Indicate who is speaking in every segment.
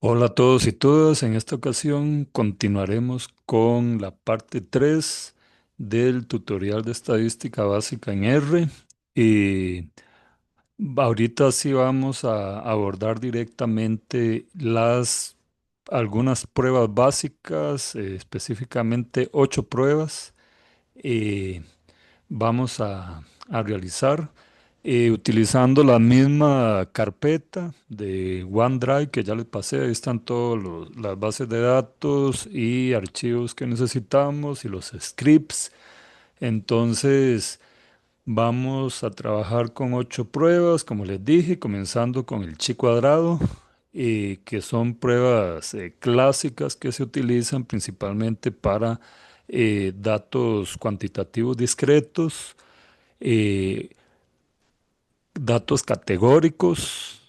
Speaker 1: Hola a todos y todas. En esta ocasión continuaremos con la parte 3 del tutorial de estadística básica en R. Y ahorita sí vamos a abordar directamente algunas pruebas básicas, específicamente 8 pruebas. eh, Vamos a realizar utilizando la misma carpeta de OneDrive que ya les pasé. Ahí están todas las bases de datos y archivos que necesitamos y los scripts. Entonces, vamos a trabajar con 8 pruebas, como les dije, comenzando con el chi cuadrado, que son pruebas clásicas que se utilizan principalmente para datos cuantitativos discretos, eh, datos categóricos,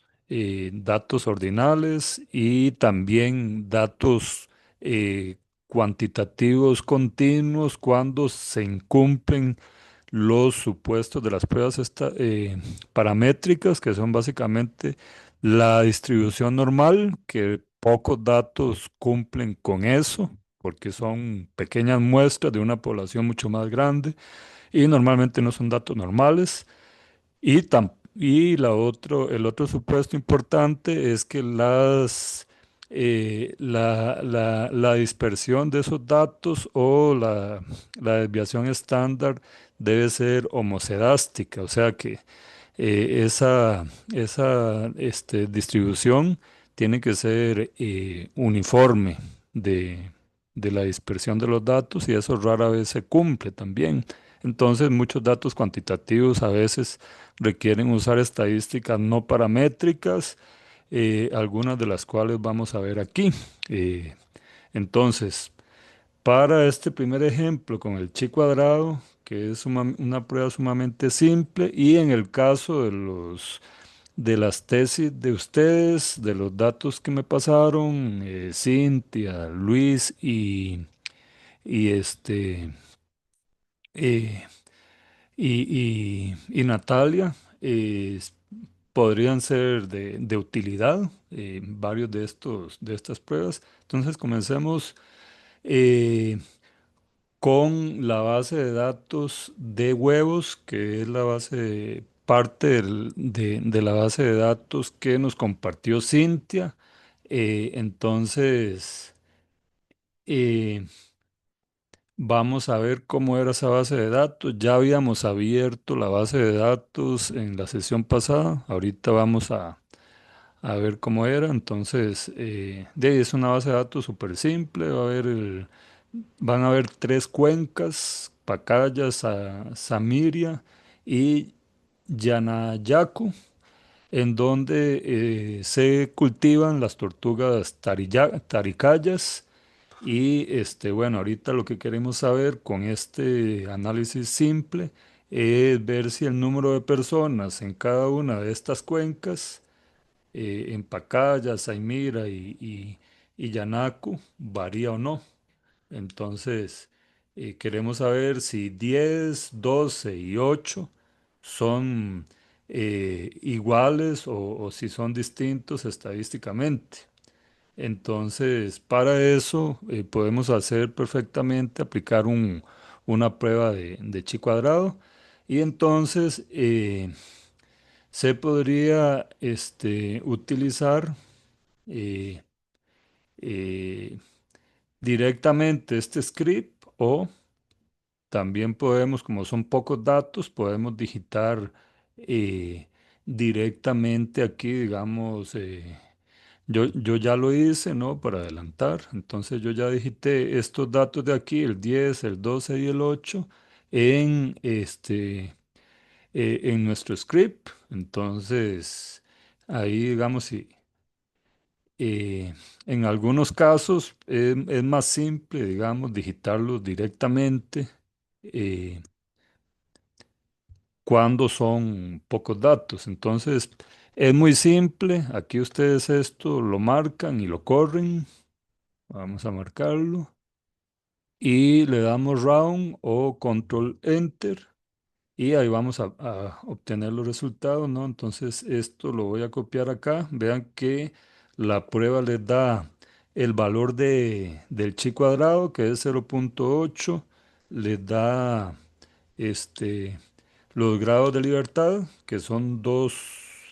Speaker 1: datos ordinales y también datos cuantitativos continuos cuando se incumplen los supuestos de las pruebas paramétricas, que son básicamente la distribución normal, que pocos datos cumplen con eso, porque son pequeñas muestras de una población mucho más grande y normalmente no son datos normales. El otro supuesto importante es que la dispersión de esos datos o la desviación estándar debe ser homocedástica, o sea que esa distribución tiene que ser uniforme de, de la dispersión de los datos y eso rara vez se cumple también. Entonces, muchos datos cuantitativos a veces requieren usar estadísticas no paramétricas, algunas de las cuales vamos a ver aquí. Eh, entonces, para este primer ejemplo con el chi cuadrado, que es una prueba sumamente simple, y en el caso de las tesis de ustedes, de los datos que me pasaron, Cintia, Luis y eh, y Natalia, podrían ser de utilidad, varios de estas pruebas. Entonces comencemos. eh, con la base de datos de huevos, que es parte de la base de datos que nos compartió Cintia. Entonces, eh, vamos a ver cómo era esa base de datos. Ya habíamos abierto la base de datos en la sesión pasada. Ahorita vamos a ver cómo era. Entonces, de ahí es una base de datos súper simple. Van a haber tres cuencas: Pacaya, Samiria y Yanayacu, en donde se cultivan las tortugas taricayas. Y bueno, ahorita lo que queremos saber con este análisis simple es ver si el número de personas en cada una de estas cuencas, en Pacaya, Saimira y Yanacu, varía o no. Entonces, queremos saber si 10, 12 y 8 son iguales o si son distintos estadísticamente. Entonces, para eso podemos hacer perfectamente, aplicar una prueba de chi cuadrado y entonces se podría utilizar eh, eh, directamente este script, o también podemos, como son pocos datos, podemos digitar eh, directamente aquí, digamos, yo ya lo hice, ¿no? Para adelantar. Entonces yo ya digité estos datos de aquí, el 10, el 12 y el 8, en nuestro script. Entonces, ahí, digamos, si en algunos casos es más simple, digamos, digitarlos directamente. eh, Cuando son pocos datos. Entonces, es muy simple. Aquí ustedes esto lo marcan y lo corren. Vamos a marcarlo. Y le damos round o control enter. Y ahí vamos a obtener los resultados, ¿no? Entonces, esto lo voy a copiar acá. Vean que la prueba les da el valor del chi cuadrado, que es 0,8, les da este, los grados de libertad, que son 2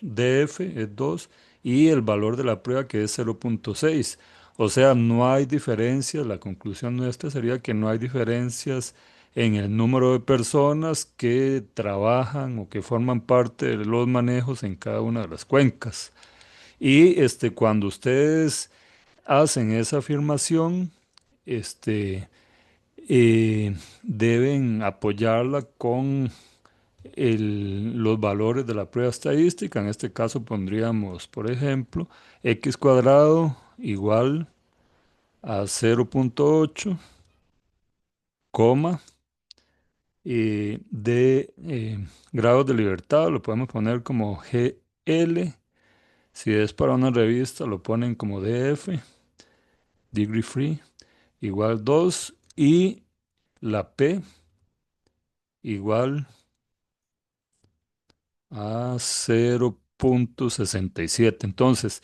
Speaker 1: df, es 2, y el valor de la prueba, que es 0,6. O sea, no hay diferencias, la conclusión nuestra sería que no hay diferencias en el número de personas que trabajan o que forman parte de los manejos en cada una de las cuencas. Y cuando ustedes hacen esa afirmación, este, deben apoyarla con los valores de la prueba estadística. En este caso pondríamos, por ejemplo, x cuadrado igual a 0,8, coma, de grados de libertad, lo podemos poner como GL. Si es para una revista, lo ponen como DF, degree free, igual 2, y la P igual a 0,67. Entonces,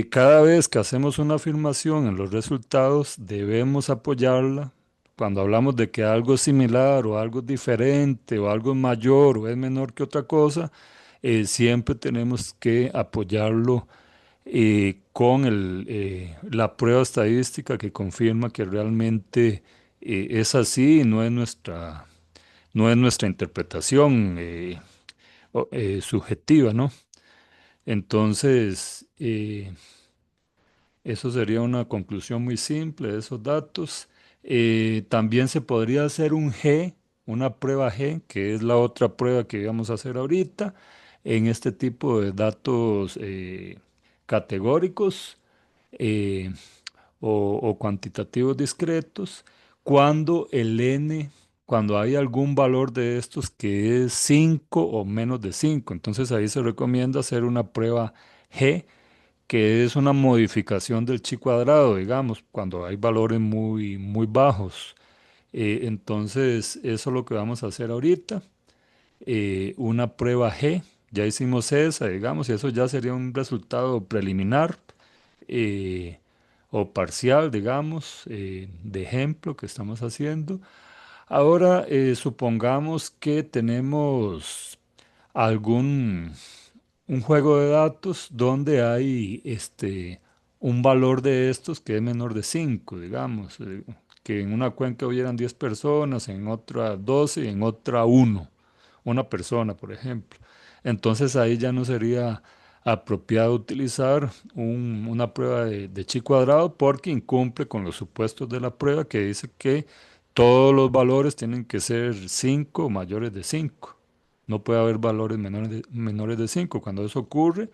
Speaker 1: cada vez que hacemos una afirmación en los resultados, debemos apoyarla. Cuando hablamos de que algo es similar o algo es diferente o algo es mayor o es menor que otra cosa, siempre tenemos que apoyarlo con la prueba estadística que confirma que realmente es así y no es nuestra interpretación subjetiva, ¿no? Entonces, eso sería una conclusión muy simple de esos datos. También se podría hacer un G, una prueba G, que es la otra prueba que íbamos a hacer ahorita, en este tipo de datos categóricos. eh, o cuantitativos discretos, cuando el n, cuando hay algún valor de estos que es 5 o menos de 5. Entonces ahí se recomienda hacer una prueba G, que es una modificación del chi cuadrado, digamos, cuando hay valores muy, muy bajos. Entonces, eso es lo que vamos a hacer ahorita. Una prueba G, ya hicimos esa, digamos, y eso ya sería un resultado preliminar eh, o parcial, digamos, de ejemplo que estamos haciendo. Ahora, supongamos que tenemos algún un juego de datos donde hay un valor de estos que es menor de 5, digamos, que en una cuenca hubieran 10 personas, en otra 12 y en otra una persona, por ejemplo. Entonces ahí ya no sería apropiado utilizar una prueba de chi cuadrado porque incumple con los supuestos de la prueba que dice que todos los valores tienen que ser 5 o mayores de 5. No puede haber valores menores de 5. Cuando eso ocurre,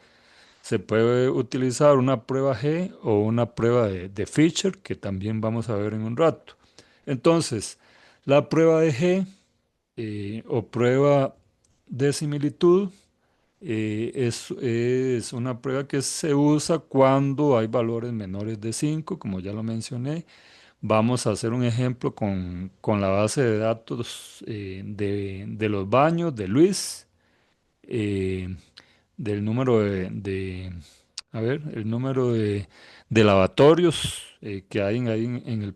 Speaker 1: se puede utilizar una prueba G o una prueba de Fisher, que también vamos a ver en un rato. Entonces, la prueba de G o prueba de similitud es una prueba que se usa cuando hay valores menores de 5, como ya lo mencioné. Vamos a hacer un ejemplo con la base de datos de los baños de Luis, eh, del número a ver, el número de lavatorios que hay ahí en el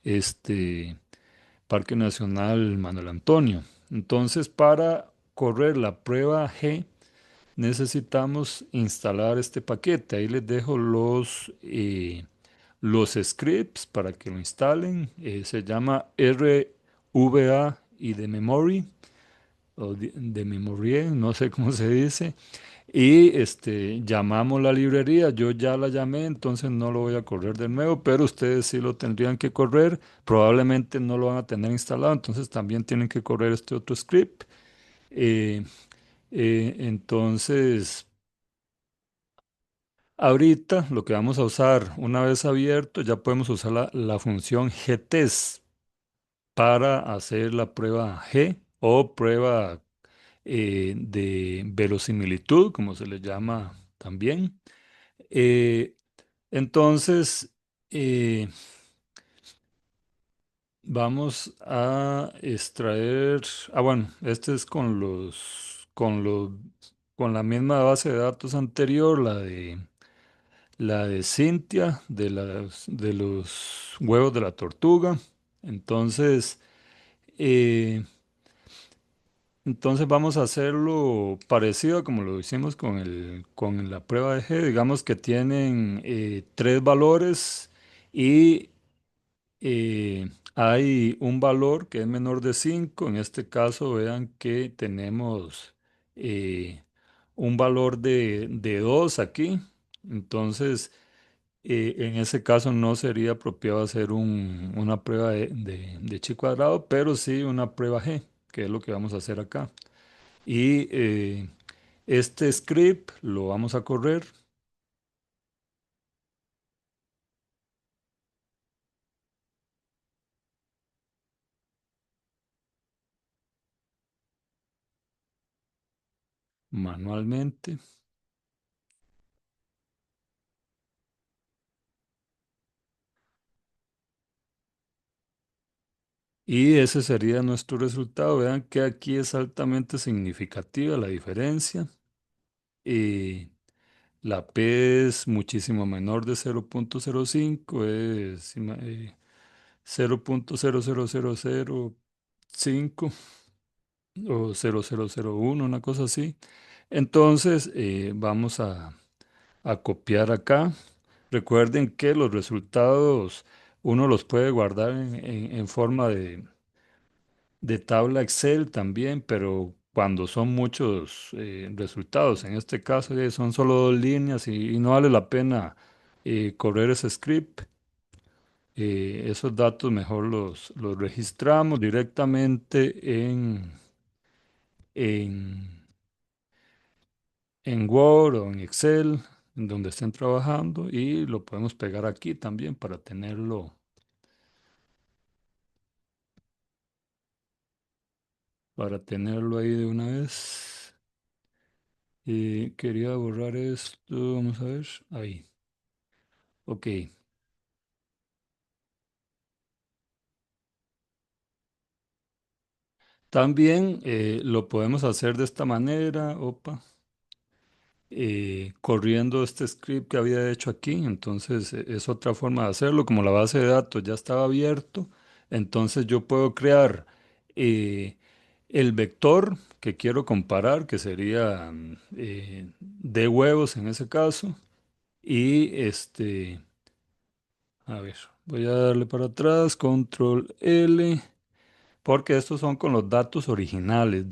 Speaker 1: este, Parque Nacional Manuel Antonio. Entonces, para correr la prueba G, necesitamos instalar este paquete. Ahí les dejo los scripts para que lo instalen. Se llama RVA y de memory, o de memory, no sé cómo se dice. Y llamamos la librería, yo ya la llamé, entonces no lo voy a correr de nuevo, pero ustedes sí lo tendrían que correr, probablemente no lo van a tener instalado, entonces también tienen que correr este otro script. Eh, entonces, ahorita lo que vamos a usar, una vez abierto, ya podemos usar la función gtest para hacer la prueba G o prueba de verosimilitud, como se le llama también. Eh, entonces, eh, vamos a extraer, bueno, este es con la misma base de datos anterior, la de Cintia, de los huevos de la tortuga. Entonces, eh, entonces vamos a hacerlo parecido a como lo hicimos con la prueba de G. Digamos que tienen tres valores y hay un valor que es menor de 5. En este caso, vean que tenemos eh, un valor de 2 aquí. Entonces, en ese caso no sería apropiado hacer una prueba de chi cuadrado, pero sí una prueba G, que es lo que vamos a hacer acá. Y este script lo vamos a correr manualmente. Y ese sería nuestro resultado. Vean que aquí es altamente significativa la diferencia. Eh, la P es muchísimo menor de 0,05, es 0,00005 o 0,001, una cosa así. Entonces, vamos a copiar acá. Recuerden que los resultados uno los puede guardar en forma de tabla Excel también, pero cuando son muchos resultados, en este caso son solo dos líneas y no vale la pena correr ese script. Esos datos mejor los registramos directamente en, en Word o en Excel, en donde estén trabajando, y lo podemos pegar aquí también para tenerlo ahí de una vez. Quería borrar esto, vamos a ver, ahí. Ok. También lo podemos hacer de esta manera, opa, corriendo este script que había hecho aquí. Entonces es otra forma de hacerlo. Como la base de datos ya estaba abierto, entonces yo puedo crear eh, el vector que quiero comparar, que sería de huevos en ese caso. Y a ver, voy a darle para atrás, control L, porque estos son con los datos originales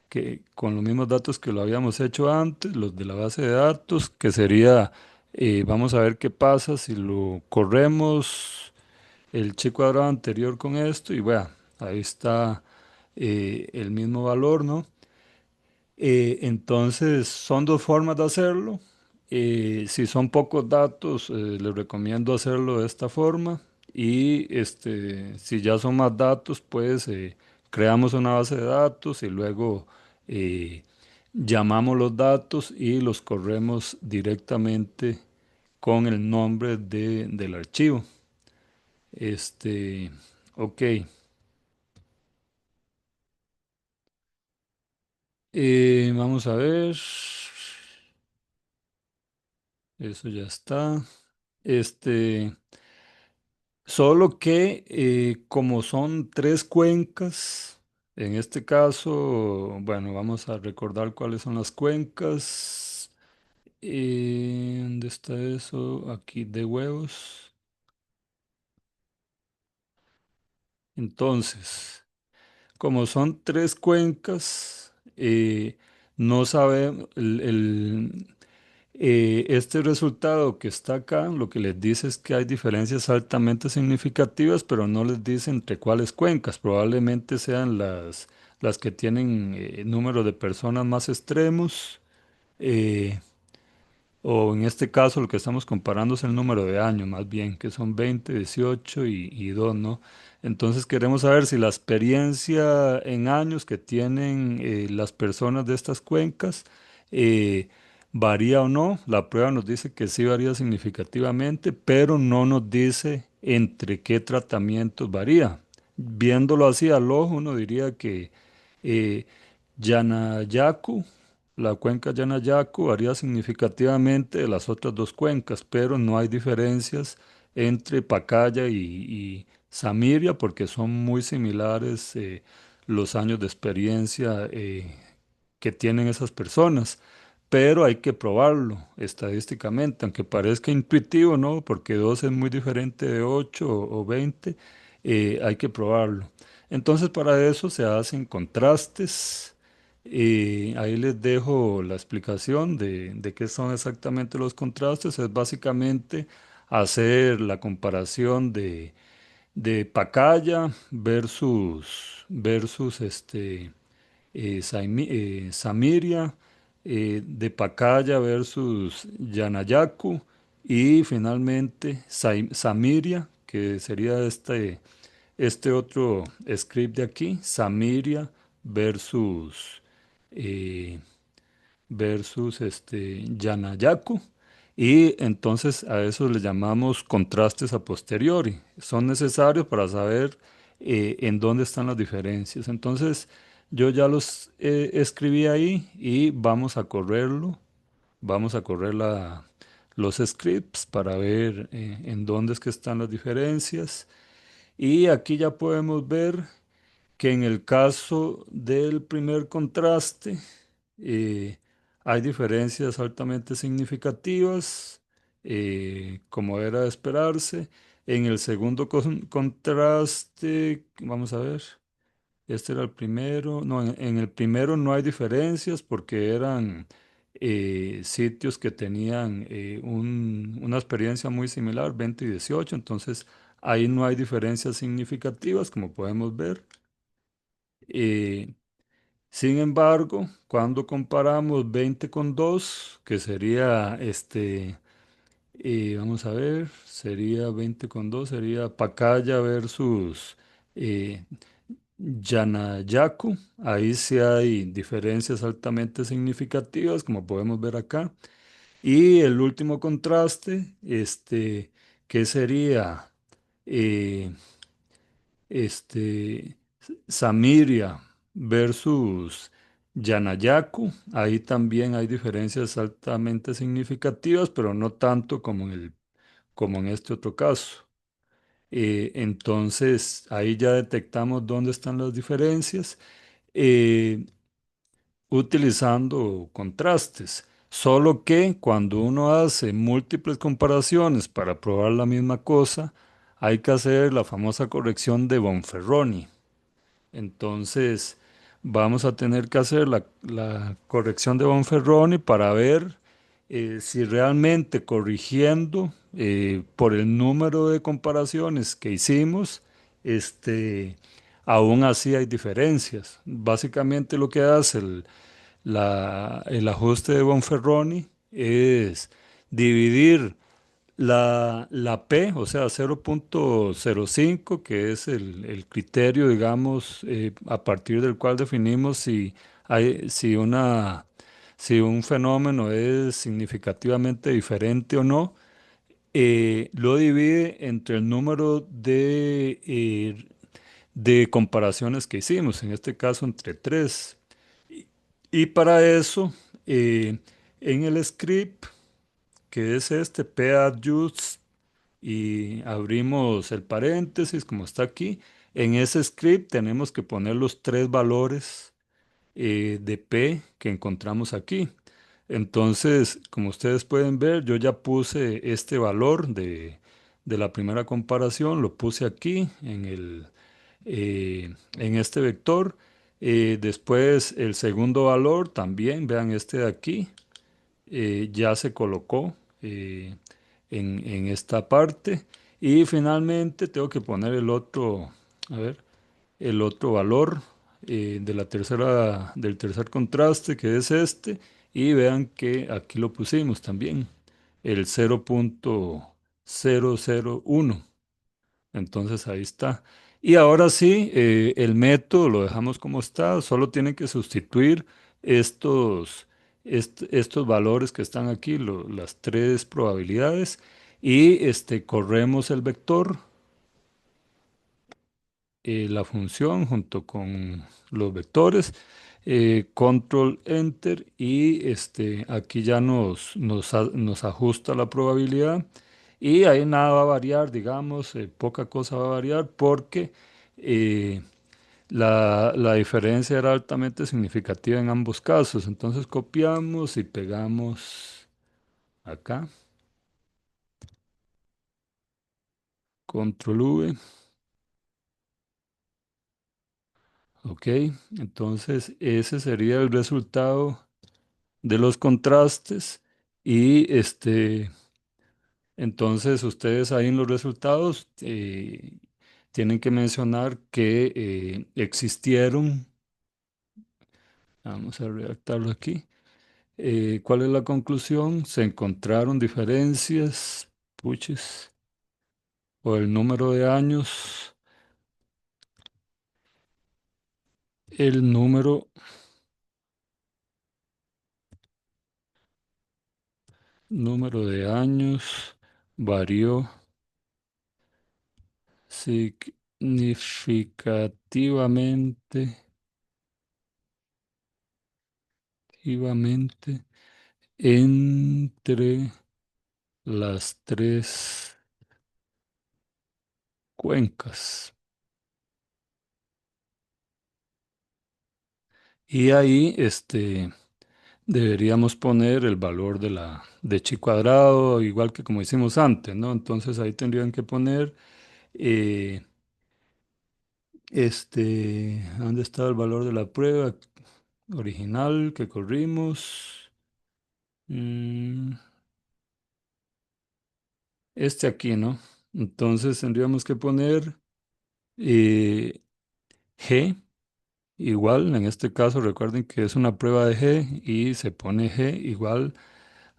Speaker 1: que con los mismos datos que lo habíamos hecho antes, los de la base de datos, que sería, vamos a ver qué pasa si lo corremos el chi cuadrado anterior con esto y bueno, ahí está el mismo valor, ¿no? Entonces, son dos formas de hacerlo. Si son pocos datos, les recomiendo hacerlo de esta forma. Y si ya son más datos, pues creamos una base de datos y luego eh, llamamos los datos y los corremos directamente con el nombre del archivo. Este, ok. Vamos a ver. Eso ya está. Este, Solo que como son tres cuencas, en este caso, bueno, vamos a recordar cuáles son las cuencas. ¿Dónde está eso? Aquí de huevos. Entonces, como son tres cuencas, no sabemos, este resultado que está acá, lo que les dice es que hay diferencias altamente significativas, pero no les dice entre cuáles cuencas. Probablemente sean las que tienen número de personas más extremos. eh, o en este caso lo que estamos comparando es el número de años, más bien, que son 20, 18 y 2, ¿no? Entonces queremos saber si la experiencia en años que tienen las personas de estas cuencas eh, varía o no. La prueba nos dice que sí varía significativamente, pero no nos dice entre qué tratamientos varía. Viéndolo así al ojo, uno diría que eh, Yanayaku, la cuenca Yanayacu varía significativamente de las otras dos cuencas, pero no hay diferencias entre Pacaya y Samiria porque son muy similares los años de experiencia que tienen esas personas. Pero hay que probarlo estadísticamente, aunque parezca intuitivo, ¿no? Porque 2 es muy diferente de 8 o 20, hay que probarlo. Entonces, para eso se hacen contrastes. Ahí les dejo la explicación de qué son exactamente los contrastes. Es básicamente hacer la comparación de Pacaya versus Samiria, de Pacaya versus Yanayacu y finalmente Samiria, que sería este otro script de aquí, Samiria versus, eh, Yanayacu. Y entonces a eso le llamamos contrastes a posteriori. Son necesarios para saber en dónde están las diferencias. Entonces yo ya los escribí ahí y vamos a correrlo. Vamos a correr los scripts para ver en dónde es que están las diferencias. Y aquí ya podemos ver que en el caso del primer contraste eh, hay diferencias altamente significativas, como era de esperarse. En el segundo contraste, vamos a ver, este era el primero, no, en el primero no hay diferencias porque eran sitios que tenían una experiencia muy similar, 20 y 18, entonces ahí no hay diferencias significativas, como podemos ver. Eh, Sin embargo, cuando comparamos 20 con 2, que sería vamos a ver, sería 20 con 2, sería Pacaya versus eh, Yanayacu. Ahí sí hay diferencias altamente significativas, como podemos ver acá. Y el último contraste, que sería eh, Samiria versus Yanayacu. Ahí también hay diferencias altamente significativas, pero no tanto como en este otro caso. Entonces, ahí ya detectamos dónde están las diferencias eh, utilizando contrastes. Solo que cuando uno hace múltiples comparaciones para probar la misma cosa, hay que hacer la famosa corrección de Bonferroni. Entonces, vamos a tener que hacer la corrección de Bonferroni para ver si realmente corrigiendo por el número de comparaciones que hicimos, aún así hay diferencias. Básicamente lo que hace el ajuste de Bonferroni es dividir la P, o sea, 0,05, que es el criterio, digamos, a partir del cual definimos si un fenómeno es significativamente diferente o no, lo divide entre el número de comparaciones que hicimos, en este caso entre tres. Y, y para eso, en el script, que es este p-adjust y abrimos el paréntesis como está aquí. En ese script tenemos que poner los tres valores de P que encontramos aquí. Entonces, como ustedes pueden ver, yo ya puse este valor de la primera comparación, lo puse aquí en este vector. Después el segundo valor también, vean este de aquí, ya se colocó en esta parte. Y finalmente tengo que poner a ver, el otro valor del tercer contraste, que es este. Y vean que aquí lo pusimos también, el 0,001. Entonces ahí está. Y ahora sí, el método lo dejamos como está, solo tienen que sustituir estos, estos valores que están aquí, las tres probabilidades, y corremos el vector, la función junto con los vectores. Control Enter y aquí ya nos ajusta la probabilidad y ahí nada va a variar, digamos, poca cosa va a variar porque eh, la diferencia era altamente significativa en ambos casos. Entonces copiamos y pegamos acá, Control V, ok. Entonces ese sería el resultado de los contrastes y entonces ustedes ahí en los resultados tienen que mencionar que existieron, vamos a redactarlo aquí, ¿cuál es la conclusión? Se encontraron diferencias, puches, o el número de años, el número de años varió significativamente, activamente entre las tres cuencas. Y ahí deberíamos poner el valor de chi cuadrado, igual que como hicimos antes, ¿no? Entonces ahí tendrían que poner, eh, ¿dónde está el valor de la prueba original que corrimos? Mm, aquí, ¿no? Entonces tendríamos que poner eh, G. Igual, en este caso recuerden que es una prueba de G y se pone G igual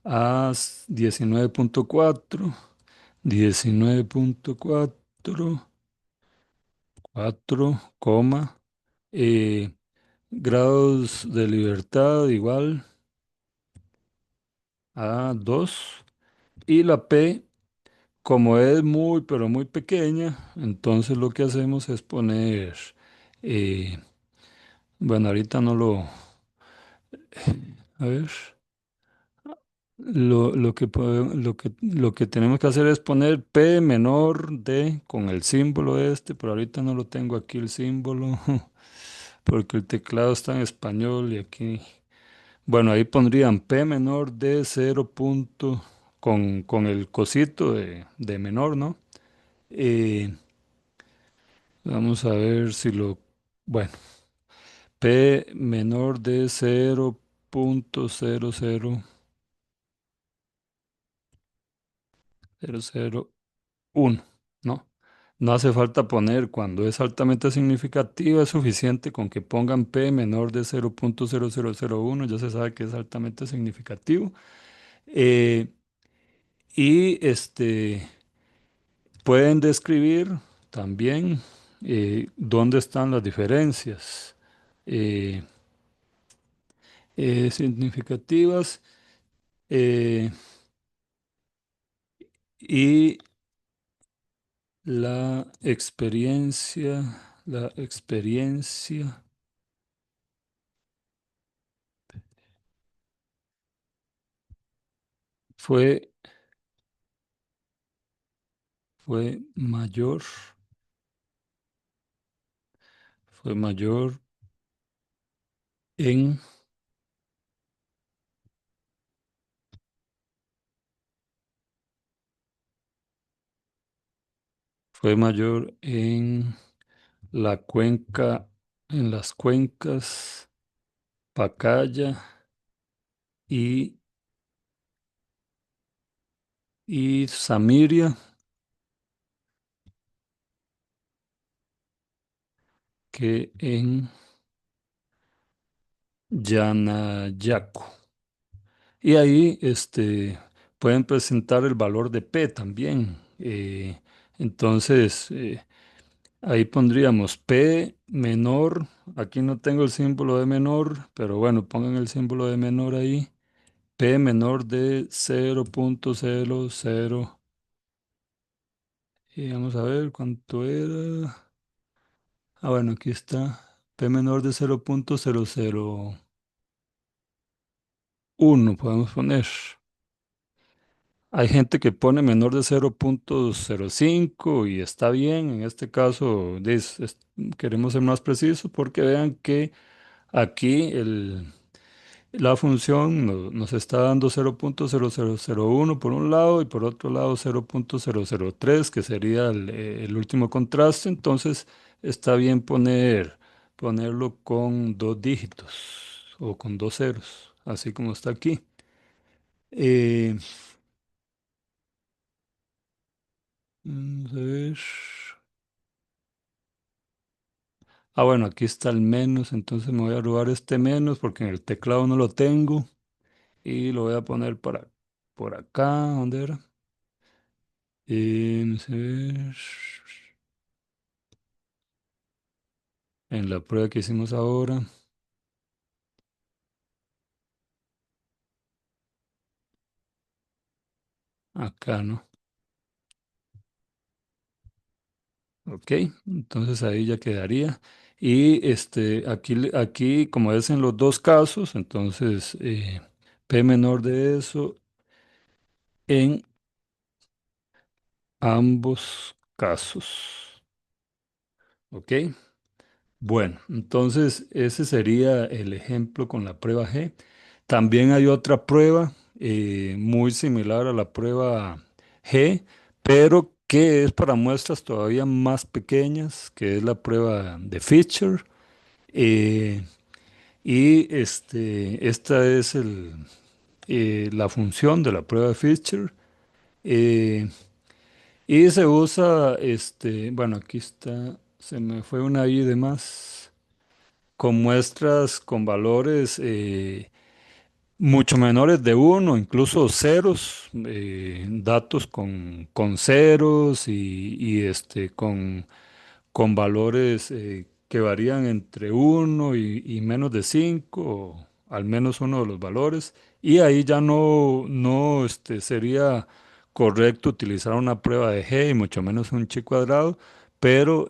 Speaker 1: a 19.4, 19.4, 4, coma, eh, grados de libertad igual a 2 y la P, como es muy pero muy pequeña, entonces lo que hacemos es poner, eh, bueno, ahorita no lo, a ver. Lo que tenemos que hacer es poner P menor D con el símbolo pero ahorita no lo tengo aquí el símbolo, porque el teclado está en español y aquí, bueno, ahí pondrían P menor D 0 punto con el cosito de menor, ¿no? Eh, vamos a ver si bueno, P menor de 0.00001, ¿no? No hace falta poner cuando es altamente significativa, es suficiente con que pongan P menor de 0.0001, ya se sabe que es altamente significativo. Eh, y pueden describir también dónde están las diferencias eh, significativas eh, y la experiencia fue, fue mayor, fue mayor en, fue mayor en la cuenca, en las cuencas Pacaya y, y Samiria que en Yanayacu. Y ahí pueden presentar el valor de P también. Entonces, ahí pondríamos P menor. Aquí no tengo el símbolo de menor, pero bueno, pongan el símbolo de menor ahí. P menor de 0.00. Y vamos a ver cuánto era. Ah, bueno, aquí está. P menor de 0,001 podemos poner. Hay gente que pone menor de 0,05 y está bien. En este caso, queremos ser más precisos porque vean que aquí la función nos está dando 0,0001 por un lado y por otro lado 0,003, que sería el último contraste. Entonces está bien ponerlo con dos dígitos o con dos ceros, así como está aquí. Eh, Vamos a ver. Ah, bueno, aquí está el menos, entonces me voy a robar este menos porque en el teclado no lo tengo y lo voy a poner por acá, ¿dónde era? Vamos a ver. En la prueba que hicimos ahora, acá, ¿no? Ok, entonces ahí ya quedaría. Y aquí, aquí, como es en los dos casos, entonces P menor de eso en ambos casos. ¿Ok? Bueno, entonces ese sería el ejemplo con la prueba G. También hay otra prueba muy similar a la prueba G, pero que es para muestras todavía más pequeñas, que es la prueba de Fisher. eh, y esta es la función de la prueba de Fisher. eh, y se usa, bueno, aquí está, se me fue una I de más con muestras con valores mucho menores de uno, incluso ceros, datos con ceros con valores que varían entre uno y menos de 5, al menos uno de los valores, y ahí ya no sería correcto utilizar una prueba de G y mucho menos un chi cuadrado, pero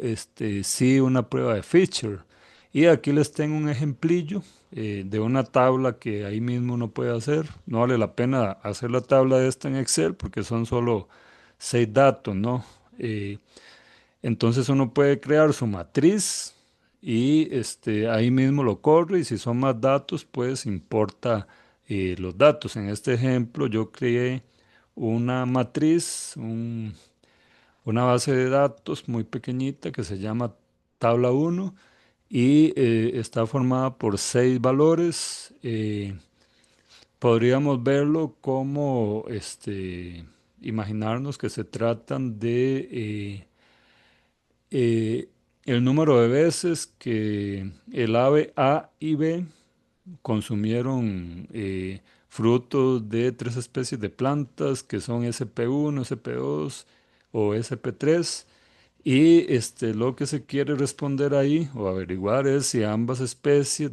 Speaker 1: sí una prueba de Fisher. Y aquí les tengo un ejemplillo de una tabla que ahí mismo uno puede hacer. No vale la pena hacer la tabla de esta en Excel porque son solo 6 datos, ¿no? Entonces uno puede crear su matriz y ahí mismo lo corre y si son más datos, pues importa los datos. En este ejemplo yo creé una matriz, una base de datos muy pequeñita que se llama tabla uno y está formada por 6 valores. Podríamos verlo como imaginarnos que se tratan de eh, el número de veces que el ave A y B consumieron frutos de 3 especies de plantas que son SP1, SP2 o SP3. Y lo que se quiere responder ahí o averiguar es si eh, ambas especies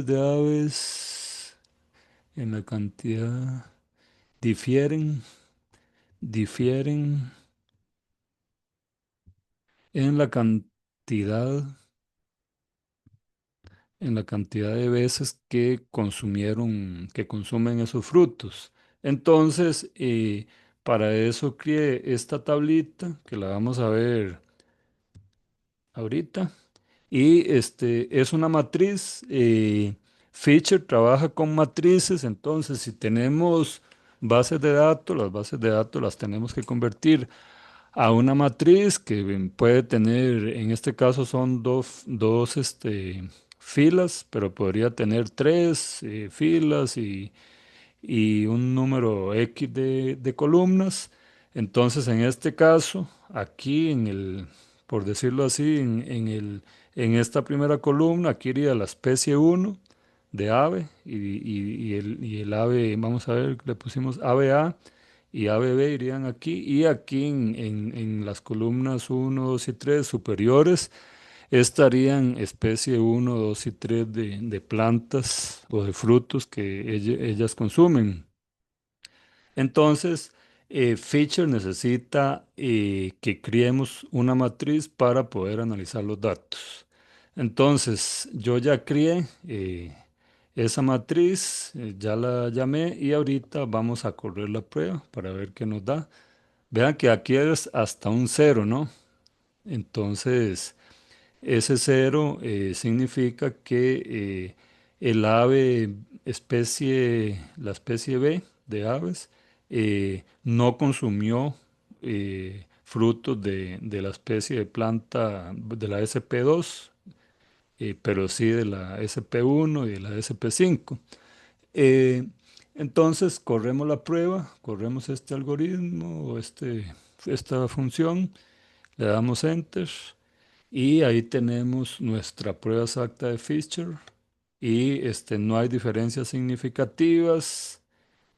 Speaker 1: de aves en la cantidad difieren, difieren en la cantidad, en la cantidad de veces que consumen esos frutos. Entonces, para eso creé esta tablita que la vamos a ver ahorita. Y es una matriz. Fisher trabaja con matrices, entonces si tenemos bases de datos, las bases de datos las tenemos que convertir a una matriz que puede tener, en este caso son dos filas, pero podría tener 3 filas y un número X de columnas. Entonces, en este caso, aquí por decirlo así, en esta primera columna, aquí iría la especie uno de ave y el ave, vamos a ver, le pusimos ave A y ave B irían aquí y aquí en las columnas uno 2 y 3 superiores estarían especie uno 2 y 3 de plantas o de frutos que ellas consumen. Entonces, Fisher necesita que creemos una matriz para poder analizar los datos. Entonces, yo ya creé esa matriz, ya la llamé y ahorita vamos a correr la prueba para ver qué nos da. Vean que aquí es hasta un cero, ¿no? Entonces, ese cero significa que el ave la especie B de aves, no consumió frutos de la especie de planta de la SP2, pero sí de la SP1 y de la SP5. Eh, entonces, corremos la prueba, corremos este algoritmo o esta función, le damos Enter. Y ahí tenemos nuestra prueba exacta de Fisher y no hay diferencias significativas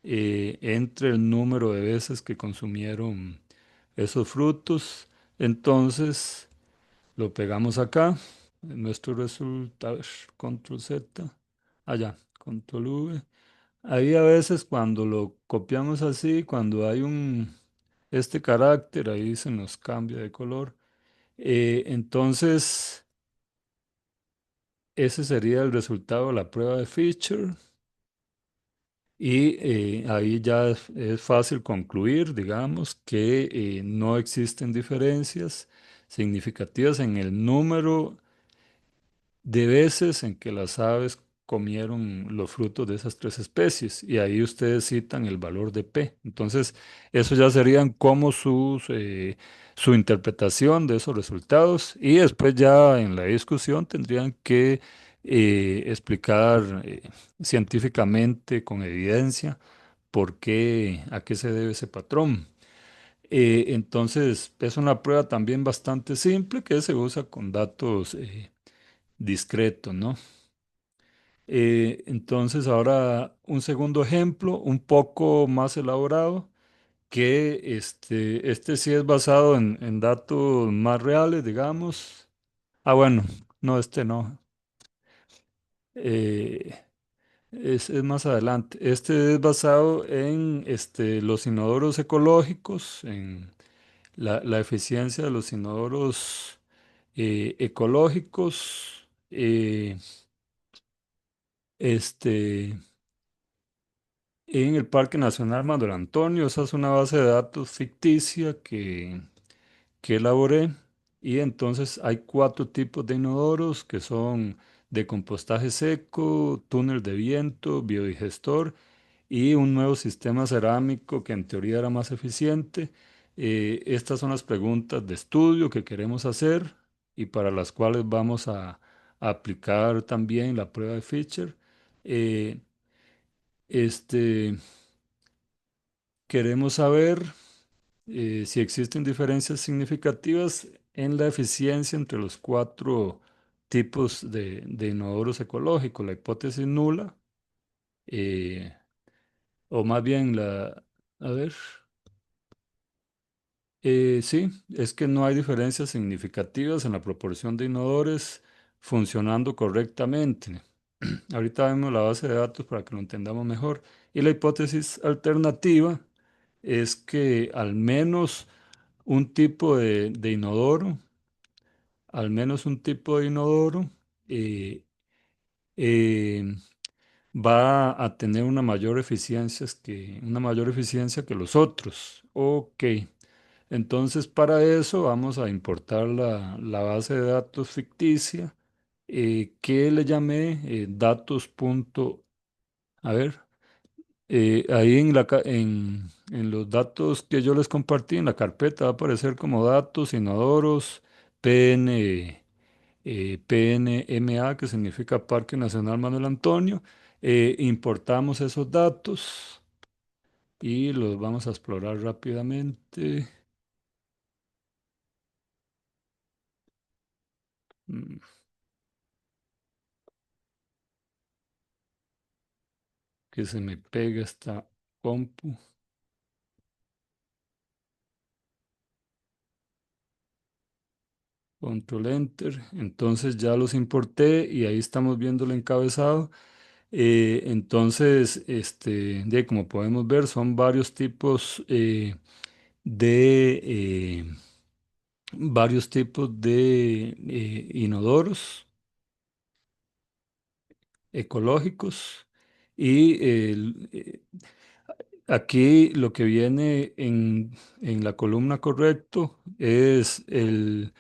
Speaker 1: entre el número de veces que consumieron esos frutos. Entonces lo pegamos acá, en nuestro resultado, control Z, allá, control V. Ahí a veces cuando lo copiamos así, cuando hay este carácter, ahí se nos cambia de color. Entonces, ese sería el resultado de la prueba de Fisher y ahí ya es fácil concluir, digamos, que no existen diferencias significativas en el número de veces en que las aves comieron los frutos de esas tres especies y ahí ustedes citan el valor de P. Entonces, eso ya serían como su interpretación de esos resultados y después ya en la discusión tendrían que explicar científicamente con evidencia por qué, a qué se debe ese patrón. Entonces, es una prueba también bastante simple que se usa con datos discretos, ¿no? Entonces, ahora un segundo ejemplo, un poco más elaborado, que este sí es basado en datos más reales, digamos. Ah, bueno, no, este no. Eh, es más adelante. Este es basado en los inodoros ecológicos, en la eficiencia de los inodoros ecológicos. Este, En el Parque Nacional Manuel Antonio, esa es una base de datos ficticia que elaboré. Y entonces hay cuatro tipos de inodoros que son de compostaje seco, túnel de viento, biodigestor y un nuevo sistema cerámico que en teoría era más eficiente. Estas son las preguntas de estudio que queremos hacer y para las cuales vamos a aplicar también la prueba de Fisher. Eh, este, Queremos saber si existen diferencias significativas en la eficiencia entre los cuatro tipos de inodoros ecológicos, la hipótesis nula, eh, o más bien a ver, sí, es que no hay diferencias significativas en la proporción de inodores funcionando correctamente. Ahorita vemos la base de datos para que lo entendamos mejor. Y la hipótesis alternativa es que al menos un tipo de inodoro, al menos un tipo de inodoro, eh, eh, va a tener una mayor eficiencia que los otros. Ok, entonces para eso vamos a importar la base de datos ficticia que le llamé datos. A ver, ahí en los datos que yo les compartí en la carpeta va a aparecer como datos inodoros PNMA, que significa Parque Nacional Manuel Antonio. Importamos esos datos y los vamos a explorar rápidamente. Mm, Que se me pega esta compu. Control Enter. Entonces ya los importé y ahí estamos viendo el encabezado. Entonces, como podemos ver, son varios tipos de inodoros ecológicos y aquí lo que viene en la columna correcto es el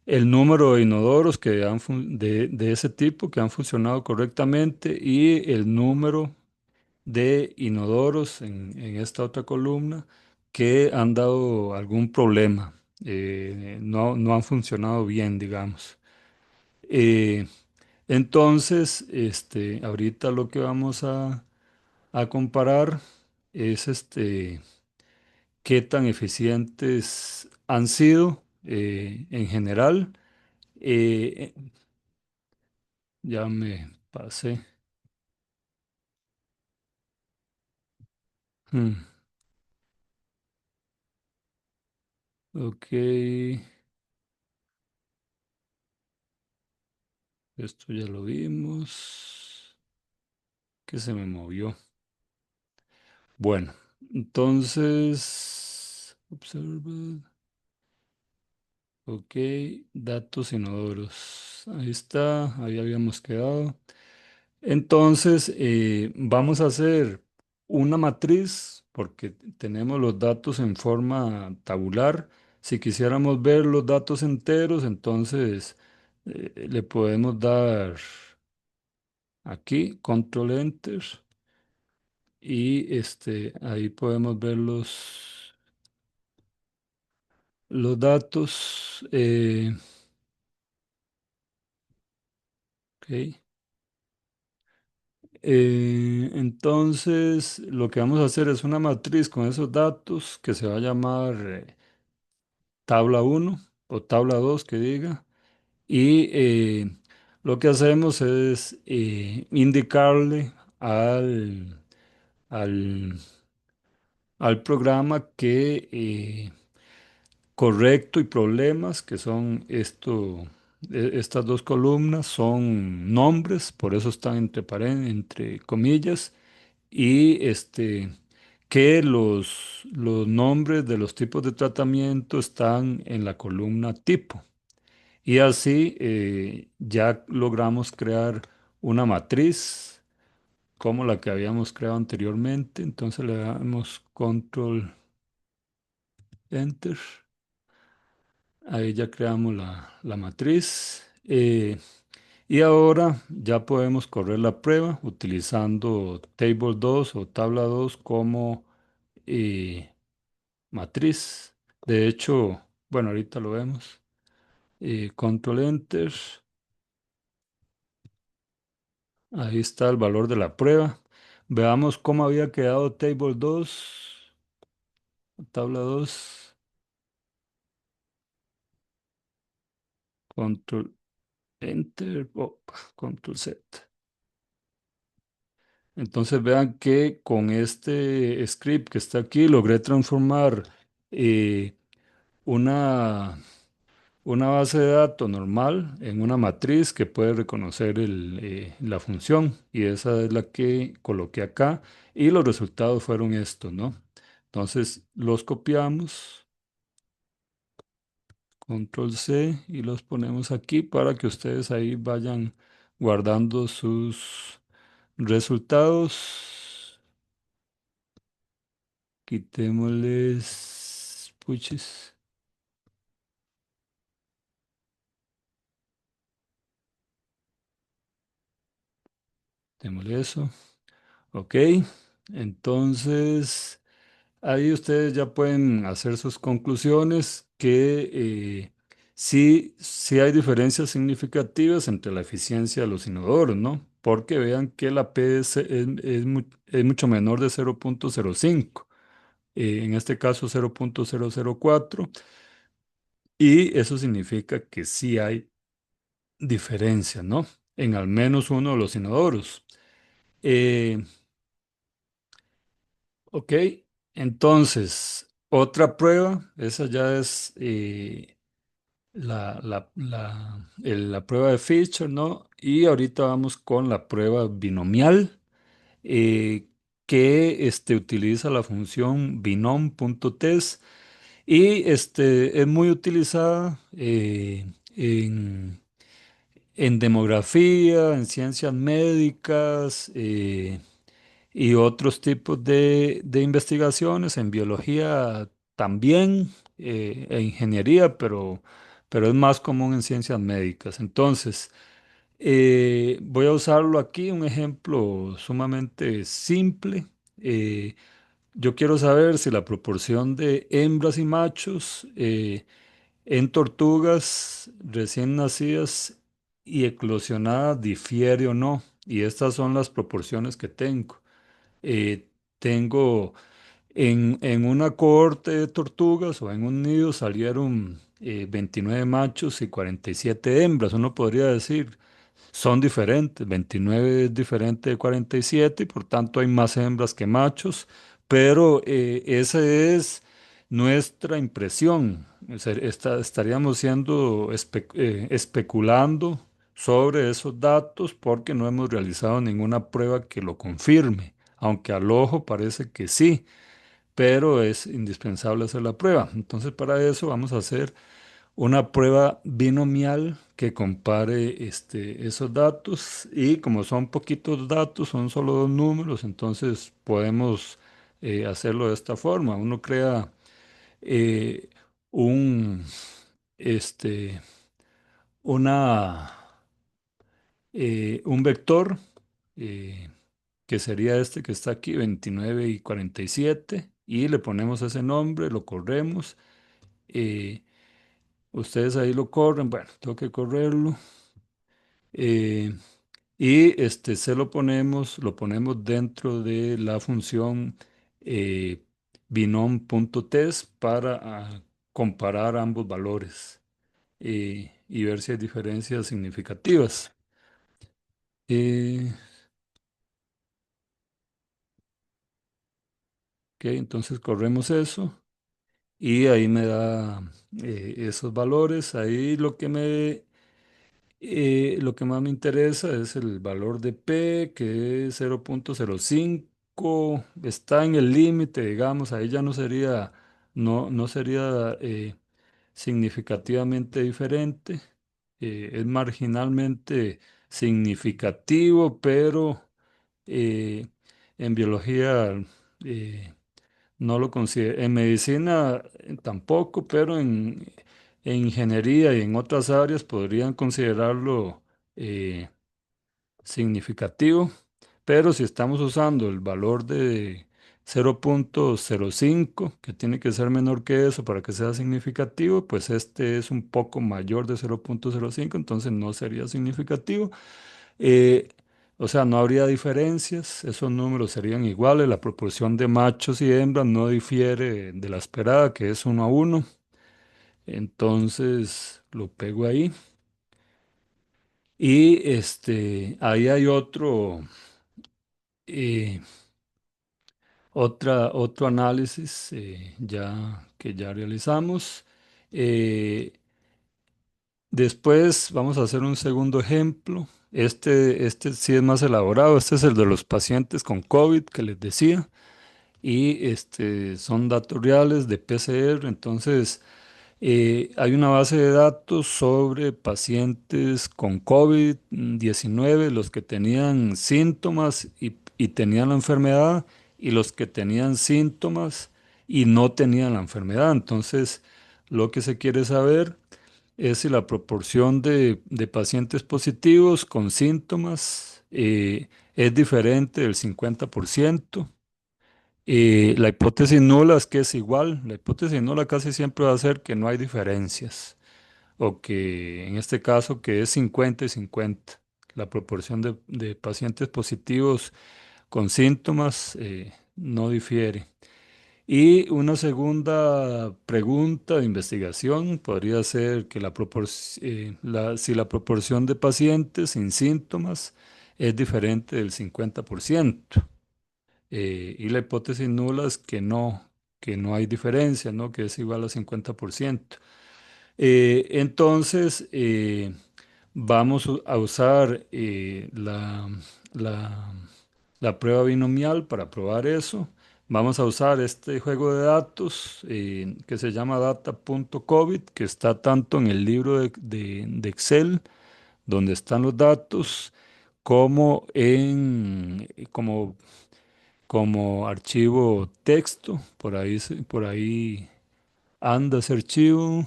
Speaker 1: número de inodoros de ese tipo que han funcionado correctamente y el número de inodoros en esta otra columna que han dado algún problema, no han funcionado bien, digamos. Eh, entonces, ahorita lo que vamos a comparar es qué tan eficientes han sido en general. Ya me pasé. Hmm, ok, esto ya lo vimos. Que se me movió. Bueno, entonces, observa, ok, datos inodoros. Ahí está, ahí habíamos quedado. Entonces, vamos a hacer una matriz porque tenemos los datos en forma tabular. Si quisiéramos ver los datos enteros, entonces le podemos dar aquí, control enter, y ahí podemos ver los datos. Ok. Entonces, lo que vamos a hacer es una matriz con esos datos que se va a llamar tabla uno o tabla 2 que diga. Y lo que hacemos es indicarle al, al programa que correcto y problemas, que son estas dos columnas, son nombres, por eso están entre comillas, y que los nombres de los tipos de tratamiento están en la columna tipo. Y así ya logramos crear una matriz como la que habíamos creado anteriormente. Entonces le damos control enter. Ahí ya creamos la matriz. Y ahora ya podemos correr la prueba utilizando table 2 o tabla 2 como eh, matriz. De hecho, bueno, ahorita lo vemos. Control Enter. Ahí está el valor de la prueba. Veamos cómo había quedado table 2, tabla 2. Control Enter. Control Z. Entonces vean que con este script que está aquí logré transformar eh, una, una base de datos normal en una matriz que puede reconocer la función y esa es la que coloqué acá y los resultados fueron estos, ¿no? Entonces los copiamos, control C y los ponemos aquí para que ustedes ahí vayan guardando sus resultados. Quitémosles puches, quitémosle eso. Ok, entonces ahí ustedes ya pueden hacer sus conclusiones que sí hay diferencias significativas entre la eficiencia de los inodoros, ¿no? Porque vean que la PS es mucho menor de 0,05, en este caso 0,004, y eso significa que sí hay diferencias, ¿no? En al menos uno de los inodoros. Eh, ok, entonces, otra prueba, esa ya es la prueba de Fisher, ¿no? Y ahorita vamos con la prueba binomial, eh, que utiliza la función binom.test y es muy utilizada en demografía, en ciencias médicas, y otros tipos de investigaciones, en biología también, e ingeniería, pero es más común en ciencias médicas. Entonces, voy a usarlo aquí, un ejemplo sumamente simple. Eh, yo quiero saber si la proporción de hembras y machos en tortugas recién nacidas y eclosionadas difiere o no. Y estas son las proporciones que tengo. Tengo en una cohorte de tortugas o en un nido salieron 29 machos y 47 hembras. Uno podría decir, son diferentes. 29 es diferente de 47 y por tanto hay más hembras que machos, pero esa es nuestra impresión. O sea, estaríamos siendo especulando sobre esos datos porque no hemos realizado ninguna prueba que lo confirme, aunque al ojo parece que sí, pero es indispensable hacer la prueba. Entonces, para eso vamos a hacer una prueba binomial que compare esos datos y como son poquitos datos, son solo dos números, entonces podemos hacerlo de esta forma. Uno crea eh, un, este, una, un vector, eh, que sería este que está aquí, 29 y 47, y le ponemos ese nombre, lo corremos. eh, Ustedes ahí lo corren, bueno, tengo que correrlo. eh, y lo ponemos dentro de la función eh, binom.test para comparar ambos valores y ver si hay diferencias significativas. Eh, ok, entonces corremos eso y ahí me da esos valores. Ahí lo que más me interesa es el valor de P, que es 0.05. Está en el límite, digamos, ahí ya no sería significativamente diferente. Es marginalmente significativo, pero eh, en biología eh, no lo considero. En medicina tampoco, pero en ingeniería y en otras áreas podrían considerarlo eh, significativo. Pero si estamos usando el valor de 0.05, que tiene que ser menor que eso para que sea significativo, pues este es un poco mayor de 0.05, entonces no sería significativo. Eh, o sea, no habría diferencias, esos números serían iguales, la proporción de machos y hembras no difiere de la esperada, que es 1 a 1. Entonces lo pego ahí. Y ahí hay eh, otro análisis que ya realizamos. Eh, Después vamos a hacer un segundo ejemplo. Este sí es más elaborado. Este es el de los pacientes con COVID que les decía. Y son datos reales de PCR. Entonces, hay una base de datos sobre pacientes con COVID-19, los que tenían síntomas y tenían la enfermedad, y los que tenían síntomas y no tenían la enfermedad. Entonces, lo que se quiere saber es si la proporción de pacientes positivos con síntomas es diferente del 50%. La hipótesis nula es que es igual. La hipótesis nula casi siempre va a ser que no hay diferencias, o que en este caso que es 50 y 50. La proporción de pacientes positivos con síntomas no difiere. Y una segunda pregunta de investigación podría ser que si la proporción de pacientes sin síntomas es diferente del 50%. Y la hipótesis nula es que no hay diferencia, ¿no? Que es igual a 50%. Entonces, vamos a usar la, la prueba binomial para probar eso. Vamos a usar este juego de datos que se llama data.covid, que está tanto en el libro de Excel, donde están los datos, como como archivo texto. Por ahí, por ahí anda ese archivo.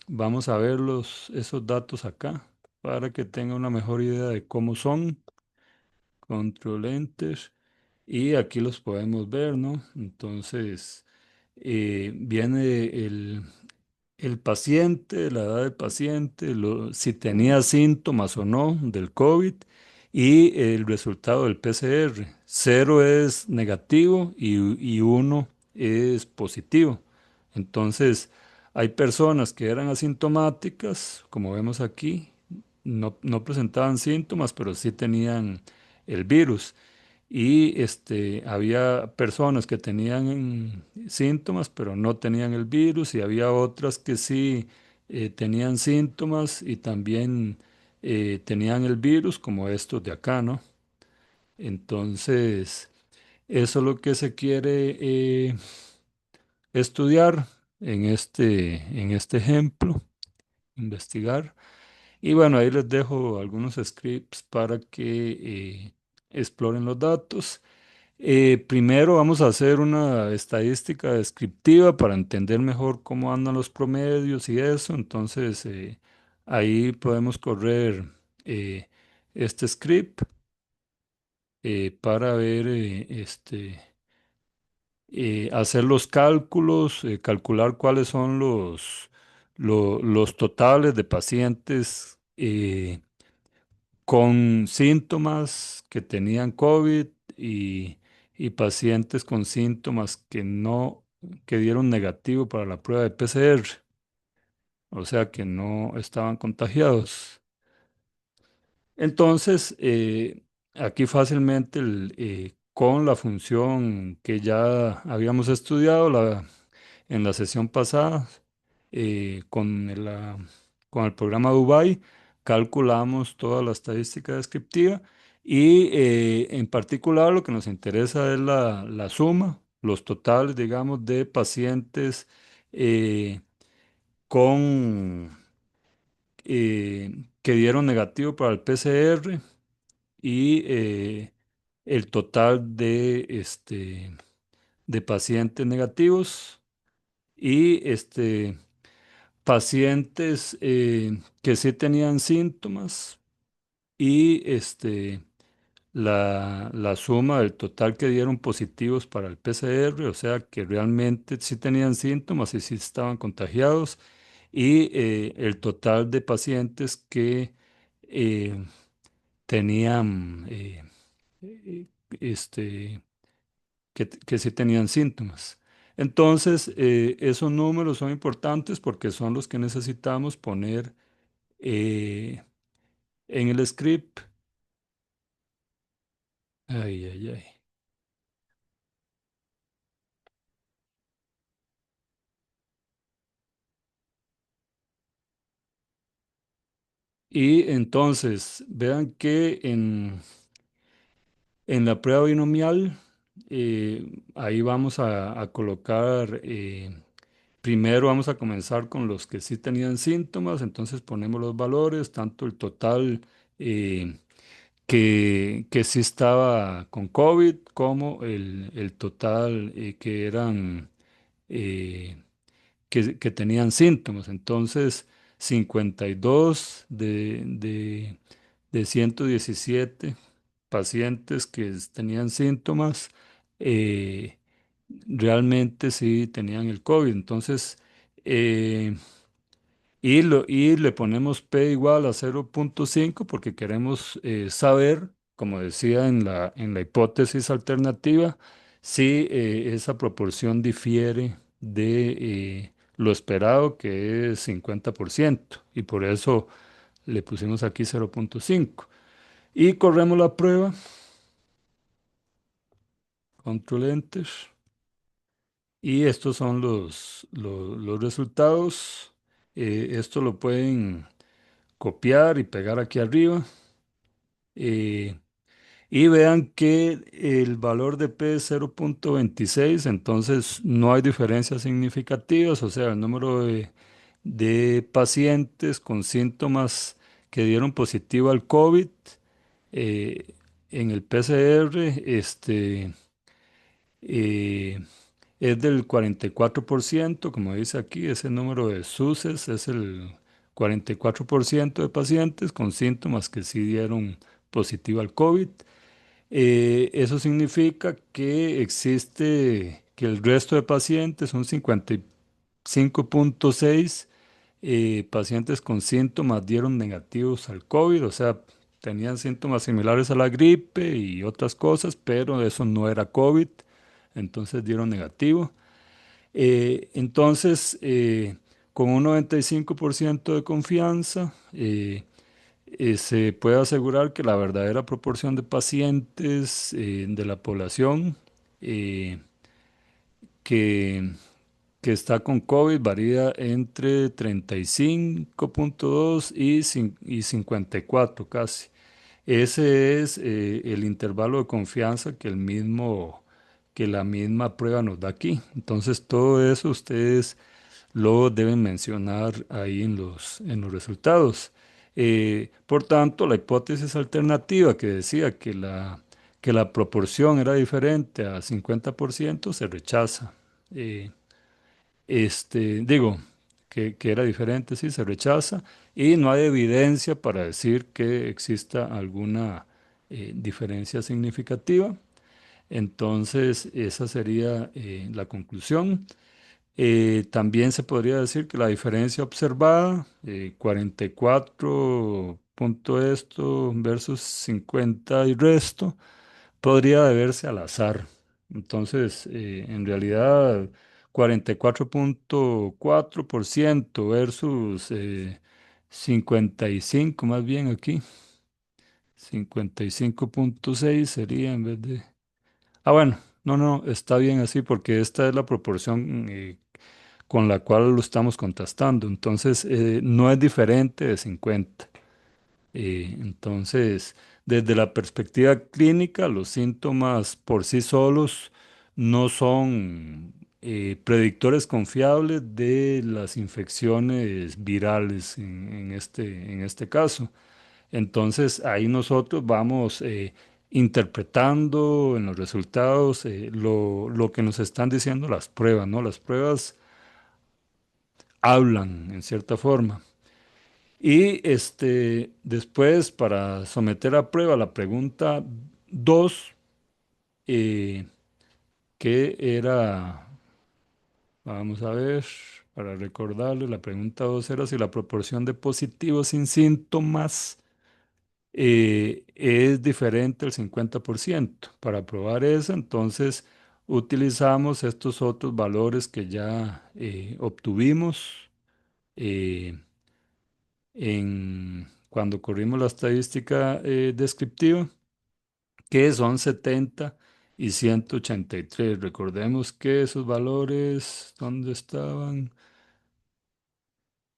Speaker 1: Vamos a ver esos datos acá para que tenga una mejor idea de cómo son. Control Enter. Y aquí los podemos ver, ¿no? Entonces, viene el paciente, la edad del paciente, si tenía síntomas o no del COVID y el resultado del PCR. Cero es negativo y uno es positivo. Entonces, hay personas que eran asintomáticas, como vemos aquí, no presentaban síntomas, pero sí tenían el virus. Y había personas que tenían síntomas, pero no tenían el virus, y había otras que sí tenían síntomas y también tenían el virus, como estos de acá, ¿no? Entonces, eso es lo que se quiere estudiar en este ejemplo, investigar. Y bueno, ahí les dejo algunos scripts para que exploren los datos. Primero vamos a hacer una estadística descriptiva para entender mejor cómo andan los promedios y eso. Entonces, ahí podemos correr eh, este script para ver, hacer los cálculos, calcular cuáles son los totales de pacientes con síntomas que tenían COVID y pacientes con síntomas que dieron negativo para la prueba de PCR, o sea que no estaban contagiados. Entonces, aquí fácilmente con la función que ya habíamos estudiado, en la sesión pasada, con el programa Dubai, calculamos toda la estadística descriptiva y en particular lo que nos interesa es la suma, los totales, digamos, de pacientes eh, con, que dieron negativo para el PCR y el total de pacientes negativos y pacientes que sí tenían síntomas y la suma del total que dieron positivos para el PCR, o sea que realmente sí tenían síntomas y sí estaban contagiados, y el total de pacientes que eh, tenían, este, que sí tenían síntomas. Entonces, esos números son importantes porque son los que necesitamos poner en el script. Ay, ay, ay. Y entonces, vean que en la prueba binomial, ahí vamos a colocar, primero vamos a comenzar con los que sí tenían síntomas, entonces ponemos los valores, tanto el total eh, que sí estaba con COVID, como el total que eran eh, que tenían síntomas. Entonces, 52 de 117 pacientes que tenían síntomas, eh, realmente sí tenían el COVID. Entonces, eh, y le ponemos P igual a 0,5 porque queremos saber, como decía en la hipótesis alternativa, si esa proporción difiere de lo esperado, que es 50%, y por eso le pusimos aquí 0,5. Y corremos la prueba, control Enter, Y estos son los resultados. Esto lo pueden copiar y pegar aquí arriba. eh, y vean que el valor de P es 0,26, entonces no hay diferencias significativas, o sea, el número de pacientes con síntomas que dieron positivo al COVID eh, en el PCR, eh, es del 44%, como dice aquí, ese número de SUSES es el 44% de pacientes con síntomas que sí dieron positivo al COVID. Eso significa que existe, que el resto de pacientes son 55,6 pacientes con síntomas dieron negativos al COVID, o sea, tenían síntomas similares a la gripe y otras cosas, pero eso no era COVID, entonces dieron negativo. Entonces, con un 95% de confianza, se puede asegurar que la verdadera proporción de pacientes de la población eh, que, que está con COVID varía entre 35,2 y 54 casi. Ese es el intervalo de confianza que la misma prueba nos da aquí. Entonces, todo eso ustedes lo deben mencionar ahí en los resultados. Por tanto, la hipótesis alternativa que decía que la proporción era diferente a 50% se rechaza. Eh, digo, que era diferente, sí, se rechaza y no hay evidencia para decir que exista alguna diferencia significativa. Entonces, esa sería la conclusión. También se podría decir que la diferencia observada, 44 punto esto versus 50 y resto, podría deberse al azar. Entonces, en realidad, 44,4% versus 55, más bien aquí, 55,6 sería en vez de... Ah, bueno, no, está bien así porque esta es la proporción con la cual lo estamos contrastando. Entonces, no es diferente de 50. Entonces, desde la perspectiva clínica, los síntomas por sí solos no son predictores confiables de las infecciones virales en este caso. Entonces, ahí nosotros vamos interpretando en los resultados lo que nos están diciendo las pruebas, ¿no? Las pruebas hablan en cierta forma. Y después, para someter a prueba la pregunta 2 que era, vamos a ver, para recordarle, la pregunta 2 era si la proporción de positivos sin síntomas es diferente al 50%. Para probar eso, entonces utilizamos estos otros valores que ya obtuvimos. eh, cuando corrimos la estadística descriptiva, que son 70 y 183. Recordemos que esos valores, ¿dónde estaban?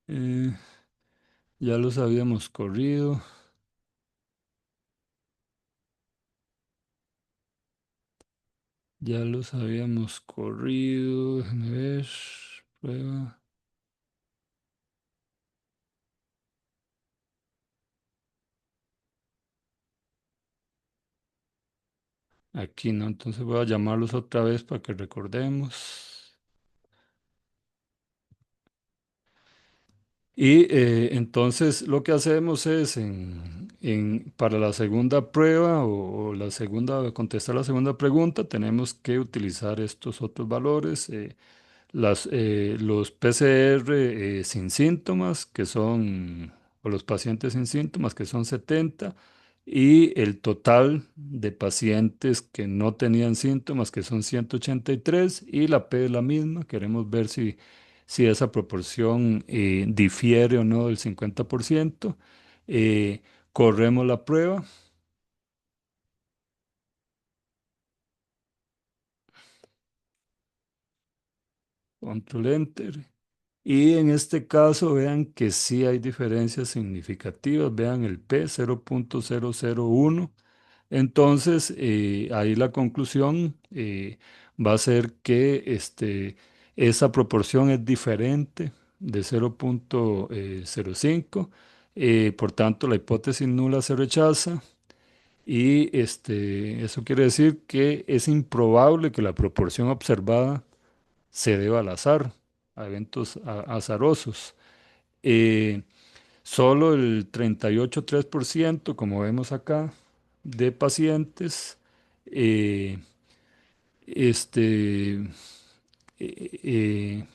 Speaker 1: Eh, ya los habíamos corrido, ya los habíamos corrido. Déjame ver, prueba. Aquí no, entonces voy a llamarlos otra vez para que recordemos. Y entonces lo que hacemos es para la segunda prueba o la segunda, contestar la segunda pregunta, tenemos que utilizar estos otros valores. Los PCR sin síntomas, que son, o los pacientes sin síntomas, que son 70, y el total de pacientes que no tenían síntomas, que son 183, y la P es la misma. Queremos ver si esa proporción difiere o no del 50%. Eh, Corremos la prueba. Control Enter. Y en este caso vean que sí hay diferencias significativas. Vean el P 0.001. Entonces, ahí la conclusión va a ser que esa proporción es diferente de 0.05. Por tanto, la hipótesis nula se rechaza. Y eso quiere decir que es improbable que la proporción observada se deba al azar, a eventos azarosos. Eh, Solo el 38,3%, como vemos acá, de pacientes eh, este,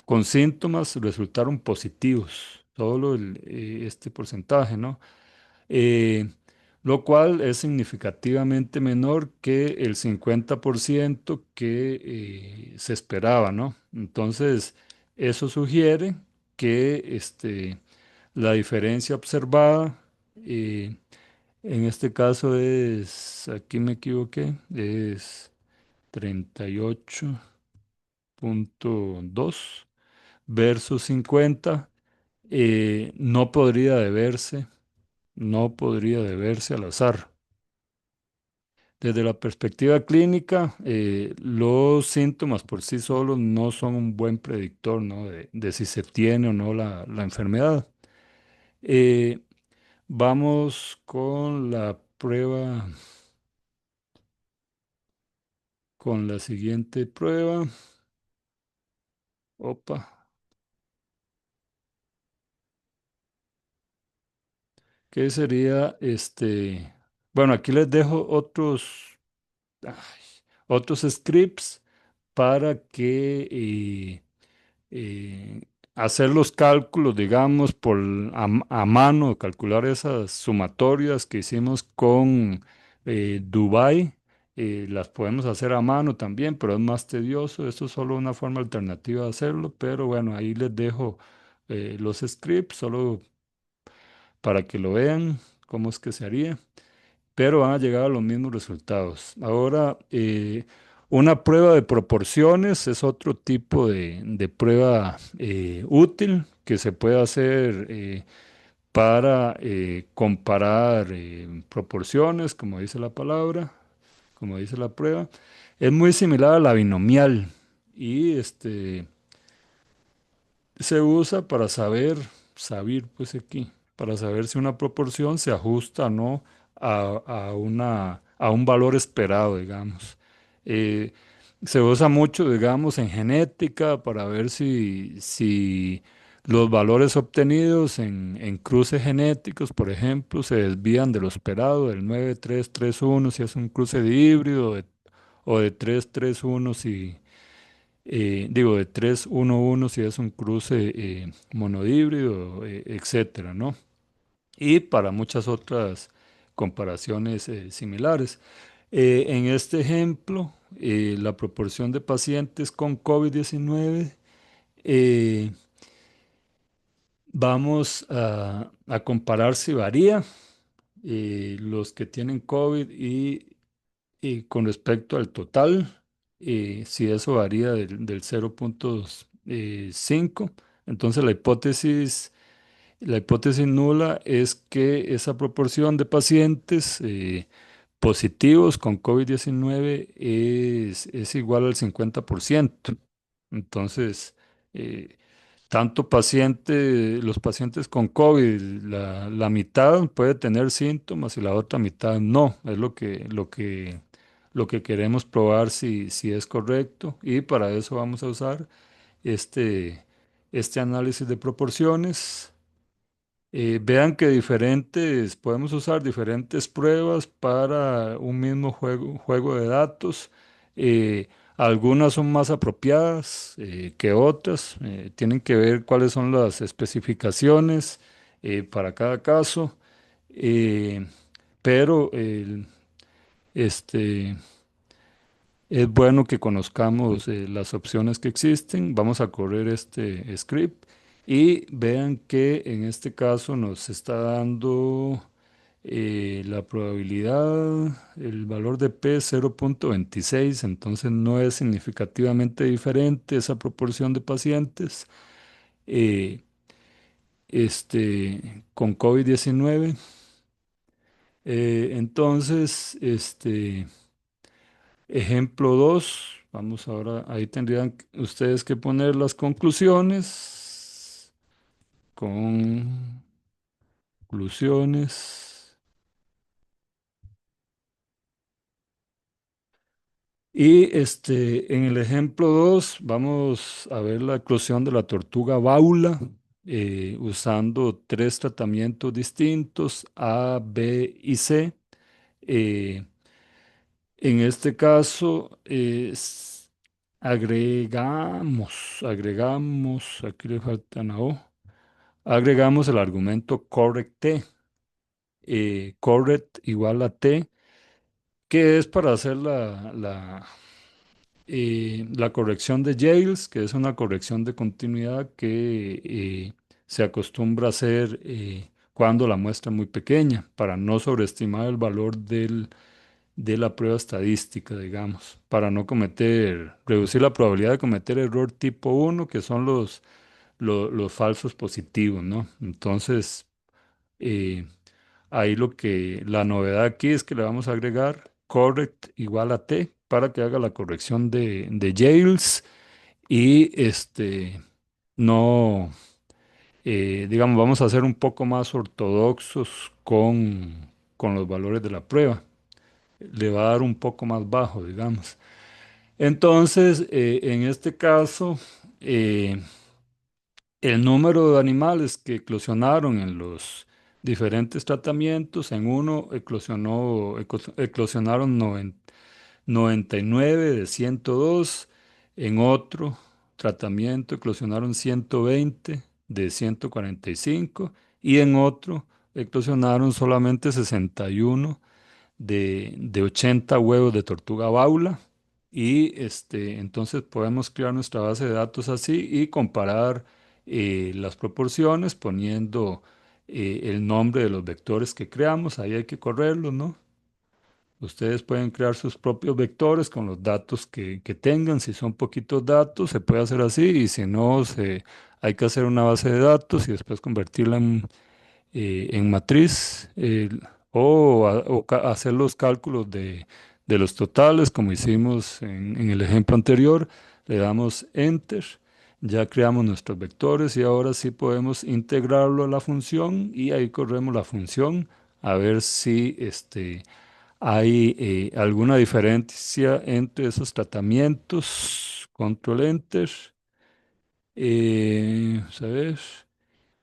Speaker 1: con síntomas resultaron positivos. Solo este porcentaje, ¿no? eh, lo cual es significativamente menor que el 50% que se esperaba, ¿no? Entonces, eso sugiere que la diferencia observada, eh, en este caso aquí me equivoqué, es 38,2 versus 50, no podría deberse al azar. Desde la perspectiva clínica, los síntomas por sí solos no son un buen predictor, ¿no? de si se tiene o no la enfermedad. Eh, Vamos con la siguiente prueba. Opa, ¿qué sería Bueno, aquí les dejo ay, otros scripts para que eh, hacer los cálculos, digamos, a mano, calcular esas sumatorias que hicimos con Dubai. Las podemos hacer a mano también, pero es más tedioso. Esto es solo una forma alternativa de hacerlo, pero bueno, ahí les dejo los scripts solo para que lo vean cómo es que se haría, pero van a llegar a los mismos resultados. Ahora, una prueba de proporciones es otro tipo de prueba útil que se puede hacer para comparar proporciones, como dice la palabra, como dice la prueba. Es muy similar a la binomial y se usa para saber, pues aquí, para saber si una proporción se ajusta o no a un valor esperado, digamos. Eh, Se usa mucho, digamos, en genética para ver si los valores obtenidos en cruces genéticos, por ejemplo, se desvían de lo esperado, del 9,3,3,1 si es un cruce de híbrido, o de 3,3,1 si digo, de 3,1,1 si es un cruce monodíbrido, etcétera, ¿no? Y para muchas otras comparaciones similares. En este ejemplo, la proporción de pacientes con COVID-19, eh, vamos a comparar si varía los que tienen COVID y con respecto al total, si eso varía del 0,5, entonces la hipótesis nula es que esa proporción de pacientes positivos con COVID-19 es igual al 50%. Entonces, eh, los pacientes con COVID, la mitad puede tener síntomas y la otra mitad no. Es lo que queremos probar si es correcto. Y para eso vamos a usar este, este análisis de proporciones. Vean que podemos usar diferentes pruebas para un mismo juego de datos. Algunas son más apropiadas que otras. Tienen que ver cuáles son las especificaciones para cada caso. eh, pero este, es bueno que conozcamos las opciones que existen. Vamos a correr este script y vean que en este caso nos está dando La probabilidad, el valor de P es 0,26, entonces no es significativamente diferente esa proporción de pacientes con COVID-19. Ejemplo 2, vamos ahora, ahí tendrían ustedes que poner las conclusiones. Conclusiones. Y en el ejemplo 2 vamos a ver la eclosión de la tortuga baula usando tres tratamientos distintos, A, B y C. Eh, en este caso, agregamos, aquí le falta una O, agregamos el argumento correct T, correct igual a T, que es para hacer la corrección de Yales, que es una corrección de continuidad que se acostumbra a hacer cuando la muestra es muy pequeña, para no sobreestimar el valor de la prueba estadística, digamos, para no reducir la probabilidad de cometer error tipo uno, que son los falsos positivos, ¿no? Entonces, eh, ahí la novedad aquí es que le vamos a agregar correct igual a t para que haga la corrección de Yales y no, digamos, vamos a ser un poco más ortodoxos con los valores de la prueba. Le va a dar un poco más bajo, digamos. Entonces, en este caso, eh, el número de animales que eclosionaron en los diferentes tratamientos, en uno eclosionaron 99 de 102, en otro tratamiento eclosionaron 120 de 145 y en otro eclosionaron solamente 61 de 80 huevos de tortuga baula. Y entonces podemos crear nuestra base de datos así y comparar las proporciones poniendo el nombre de los vectores que creamos. Ahí hay que correrlos, ¿no? Ustedes pueden crear sus propios vectores con los datos que tengan. Si son poquitos datos, se puede hacer así. Y si no, hay que hacer una base de datos y después convertirla en matriz hacer los cálculos de los totales como hicimos en el ejemplo anterior. Le damos Enter, ya creamos nuestros vectores y ahora sí podemos integrarlo a la función y ahí corremos la función a ver si hay alguna diferencia entre esos tratamientos. Control Enter. A ver.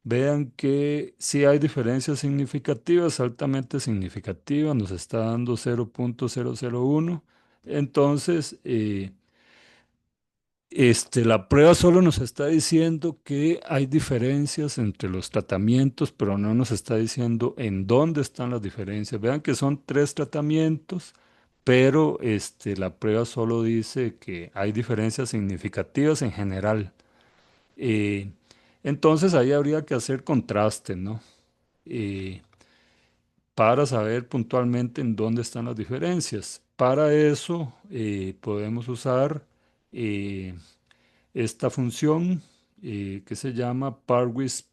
Speaker 1: Vean que sí hay diferencias significativas, altamente significativas, nos está dando 0,001. Entonces, la prueba solo nos está diciendo que hay diferencias entre los tratamientos, pero no nos está diciendo en dónde están las diferencias. Vean que son tres tratamientos, pero la prueba solo dice que hay diferencias significativas en general. Eh, entonces ahí habría que hacer contraste, ¿no? eh, para saber puntualmente en dónde están las diferencias. Para eso podemos usar eh, esta función que se llama Parwis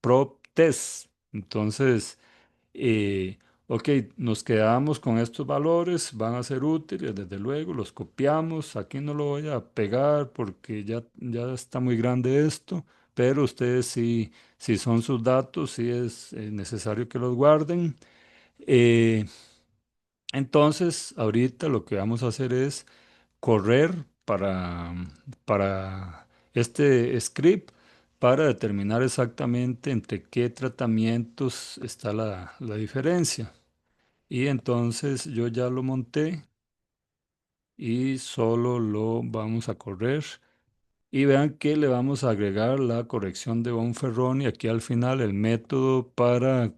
Speaker 1: Prop Test. Entonces, eh, ok, nos quedamos con estos valores, van a ser útiles, desde luego, los copiamos. Aquí no lo voy a pegar porque ya está muy grande esto, pero ustedes sí, si son sus datos, sí es necesario que los guarden. Eh, entonces, ahorita lo que vamos a hacer es correr para este script para determinar exactamente entre qué tratamientos está la diferencia. Y entonces yo ya lo monté y solo lo vamos a correr. Y vean que le vamos a agregar la corrección de Bonferroni aquí al final. El método para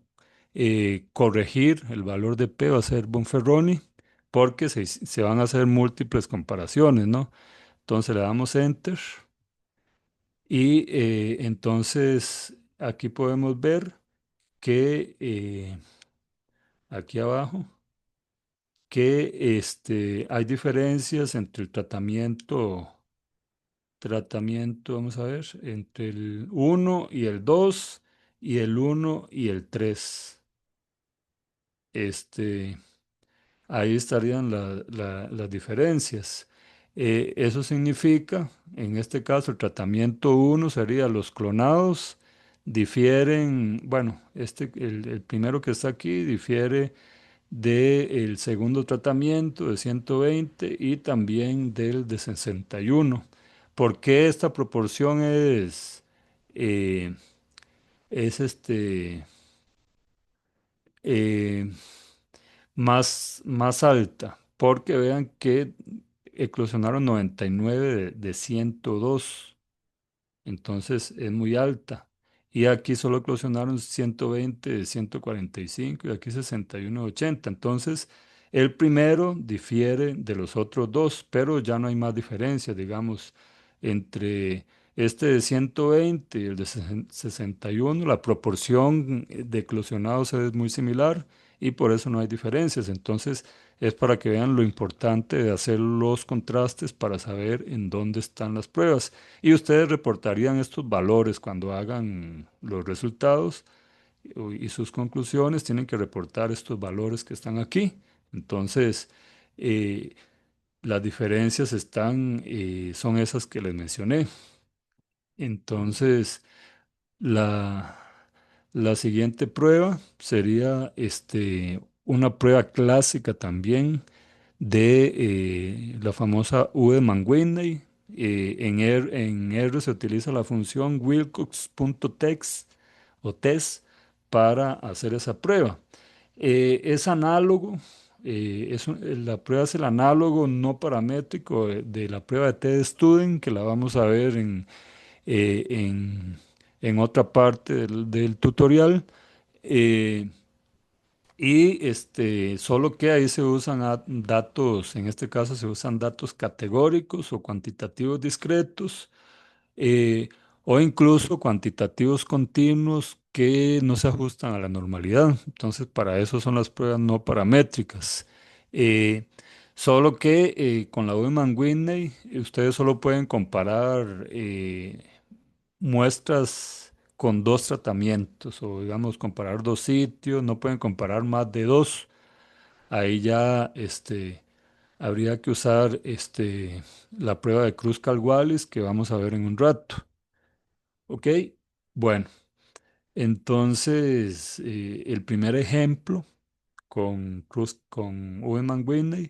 Speaker 1: corregir el valor de P va a ser Bonferroni porque se van a hacer múltiples comparaciones, ¿no? Entonces le damos Enter y entonces aquí podemos ver que aquí abajo, que hay diferencias entre el tratamiento, vamos a ver, entre el uno y el 2 y el uno y el 3. Este, Ahí estarían las diferencias. Eso significa, en este caso, el tratamiento uno sería los clonados difieren, bueno, el primero que está aquí difiere del segundo tratamiento de 120 y también del de 61. ¿Por qué esta proporción eh, es eh, más alta? Porque vean que eclosionaron 99 de 102. Entonces es muy alta. Y aquí solo eclosionaron 120 de 145 y aquí 61 de 80. Entonces el primero difiere de los otros dos, pero ya no hay más diferencia, digamos, entre este de 120 y el de 61. La proporción de eclosionados es muy similar y por eso no hay diferencias. Entonces es para que vean lo importante de hacer los contrastes para saber en dónde están las pruebas. Y ustedes reportarían estos valores cuando hagan los resultados y sus conclusiones, tienen que reportar estos valores que están aquí. Entonces, eh, las diferencias son esas que les mencioné. Entonces, la, la siguiente prueba sería una prueba clásica también de la famosa U de Mann-Whitney. En R se utiliza la función Wilcox.text o test para hacer esa prueba. Es análogo, la prueba es el análogo no paramétrico de la prueba de T-Student, que la vamos a ver eh, en, en otra parte del tutorial. Eh, Solo que ahí se usan datos, en este caso se usan datos categóricos o cuantitativos discretos, eh, o incluso cuantitativos continuos que no se ajustan a la normalidad. Entonces, para eso son las pruebas no paramétricas. Eh, Solo que con la Ullman-Whitney ustedes solo pueden comparar muestras con dos tratamientos o digamos comparar dos sitios, no pueden comparar más de dos. Ahí ya habría que usar la prueba de Kruskal-Wallis que vamos a ver en un rato. ¿Ok? Bueno, entonces el primer ejemplo con Ullman-Whitney,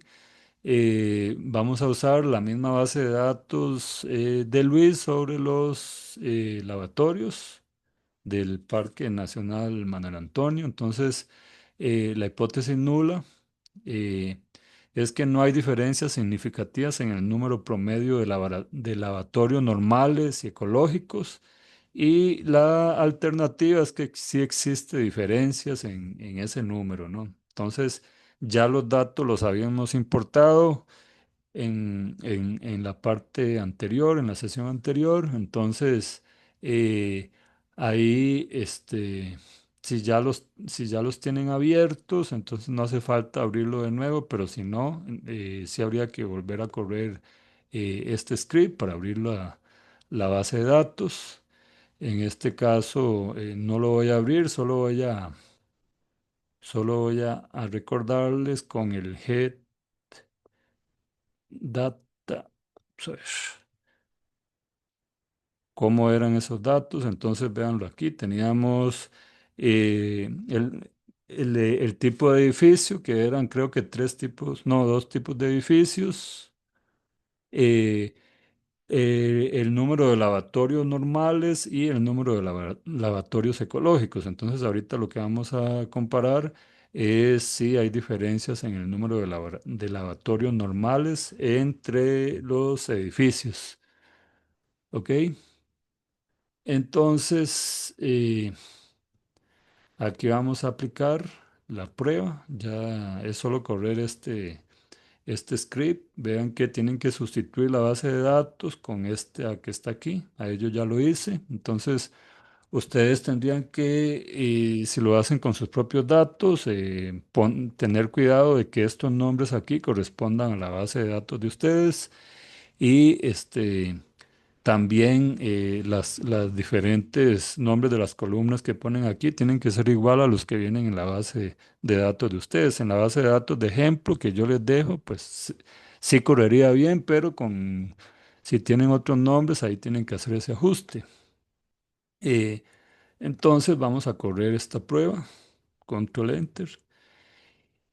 Speaker 1: vamos a usar la misma base de datos de Luis sobre los lavatorios del Parque Nacional Manuel Antonio. Entonces, la hipótesis nula eh, es que no hay diferencias significativas en el número promedio de lavatorios normales y ecológicos. Y la alternativa es que sí existe diferencias en ese número, ¿no? Entonces, ya los datos los habíamos importado en la parte anterior, en la sesión anterior. Entonces, eh, ahí, si ya los tienen abiertos, entonces no hace falta abrirlo de nuevo, pero si no, sí habría que volver a correr este script para abrir la base de datos. En este caso, no lo voy a abrir, solo voy a recordarles con el head data. Vamos a ver cómo eran esos datos. Entonces, véanlo aquí. Teníamos el tipo de edificio, que eran creo que tres tipos, no, dos tipos de edificios. eh, el número de lavatorios normales y el número de lavatorios ecológicos. Entonces, ahorita lo que vamos a comparar es si hay diferencias en el número de lavatorios normales entre los edificios. ¿Ok? Entonces, aquí vamos a aplicar la prueba. Ya es solo correr este script. Vean que tienen que sustituir la base de datos con este que está aquí. A ello ya lo hice. Entonces, Ustedes tendrían que, si lo hacen con sus propios datos, tener cuidado de que estos nombres aquí correspondan a la base de datos de ustedes y también las diferentes nombres de las columnas que ponen aquí tienen que ser igual a los que vienen en la base de datos de ustedes. En la base de datos de ejemplo que yo les dejo, pues sí correría bien, pero si tienen otros nombres, ahí tienen que hacer ese ajuste. Eh, entonces vamos a correr esta prueba, control enter,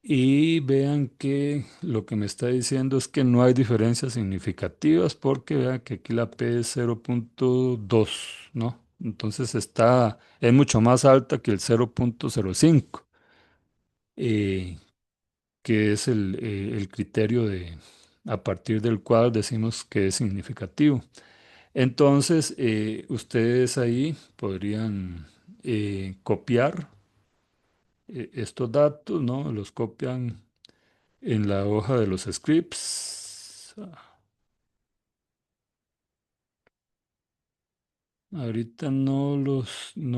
Speaker 1: y vean que lo que me está diciendo es que no hay diferencias significativas porque vean que aquí la P es 0,2, ¿no? Entonces es mucho más alta que el 0,05, eh, que es el criterio a partir del cual decimos que es significativo. Entonces, ustedes ahí podrían copiar estos datos, ¿no? Los copian en la hoja de los scripts. Ahorita no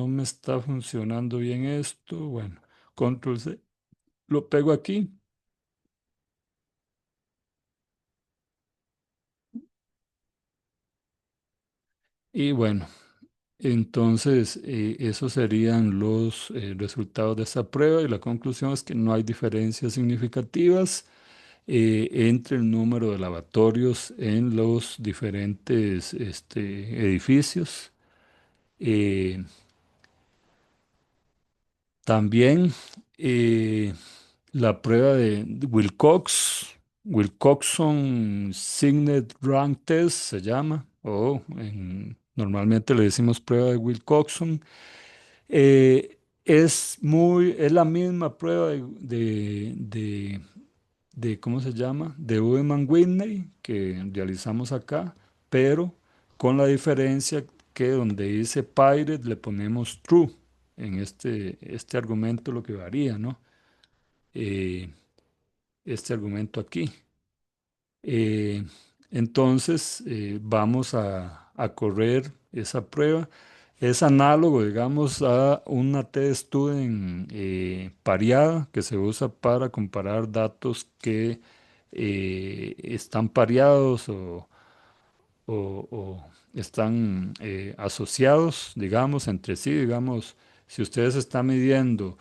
Speaker 1: me está funcionando bien esto. Bueno, control C. Lo pego aquí. Y bueno, entonces esos serían los resultados de esta prueba. Y la conclusión es que no hay diferencias significativas entre el número de lavatorios en los diferentes edificios. Eh, También eh, la prueba de Wilcoxon Signet Rank Test se llama, o normalmente le decimos prueba de Wilcoxon. Es la misma prueba ¿cómo se llama? De Ullman-Whitney que realizamos acá, pero con la diferencia que donde dice pirate le ponemos true. En este argumento lo que varía, ¿no? Eh, este argumento aquí. Eh, entonces, vamos a correr esa prueba. Es análogo, digamos, a una t-student pareada que se usa para comparar datos que están pareados o están asociados, digamos, entre sí. Digamos, si ustedes están midiendo,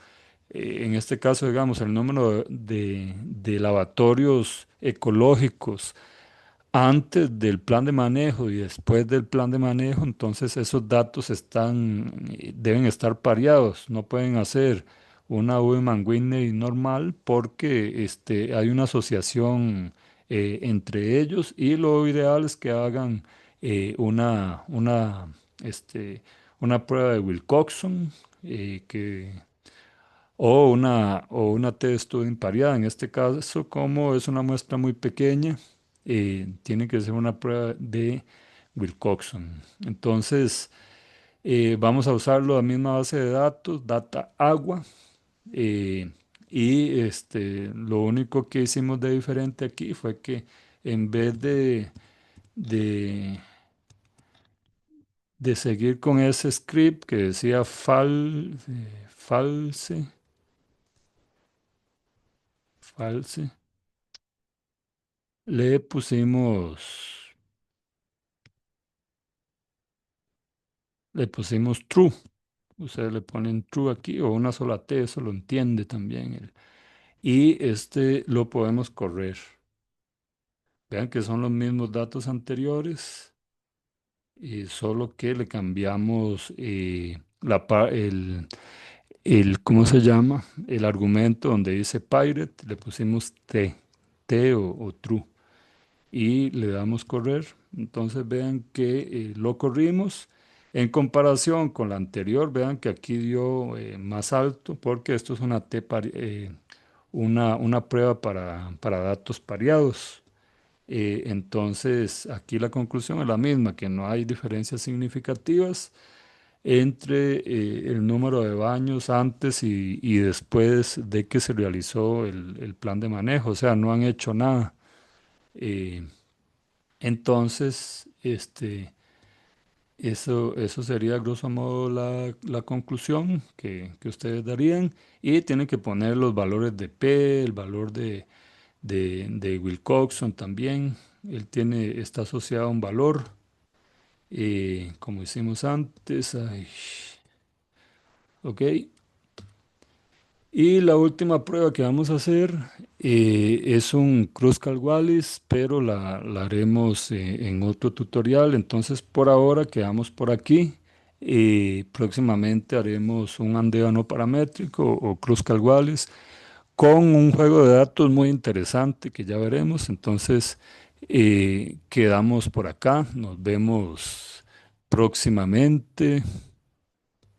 Speaker 1: en este caso, digamos, el número de lavatorios ecológicos antes del plan de manejo y después del plan de manejo, entonces esos datos deben estar pareados, no pueden hacer una Ullman-Whitney normal porque hay una asociación entre ellos y lo ideal es que hagan este, una prueba de Wilcoxon o una t-student pareada. En este caso, como es una muestra muy pequeña, tiene que ser una prueba de Wilcoxon. Entonces, vamos a usar la misma base de datos, data agua, eh, y lo único que hicimos de diferente aquí fue que en vez de, de seguir con ese script que decía false, le pusimos true. Ustedes le ponen true aquí o una sola T, eso lo entiende también él. Y lo podemos correr. Vean que son los mismos datos anteriores, solo que le cambiamos ¿cómo se llama? El argumento donde dice pirate, le pusimos T o true. Y le damos correr. Entonces vean que lo corrimos. En comparación con la anterior, vean que aquí dio más alto porque esto es una prueba para datos pareados. Entonces aquí la conclusión es la misma, que no hay diferencias significativas entre el número de baños antes y después de que se realizó el plan de manejo. O sea, no han hecho nada. Eh, entonces, Eso sería grosso modo la conclusión que ustedes darían. Y tienen que poner los valores de P, el valor de Wilcoxon también. Está asociado a un valor, como hicimos antes. Ay, ok. Y la última prueba que vamos a hacer es un Kruskal-Wallis, pero la haremos en otro tutorial. Entonces, por ahora quedamos por aquí. Próximamente haremos un andévano paramétrico o Kruskal-Wallis con un juego de datos muy interesante que ya veremos. Entonces, quedamos por acá. Nos vemos próximamente.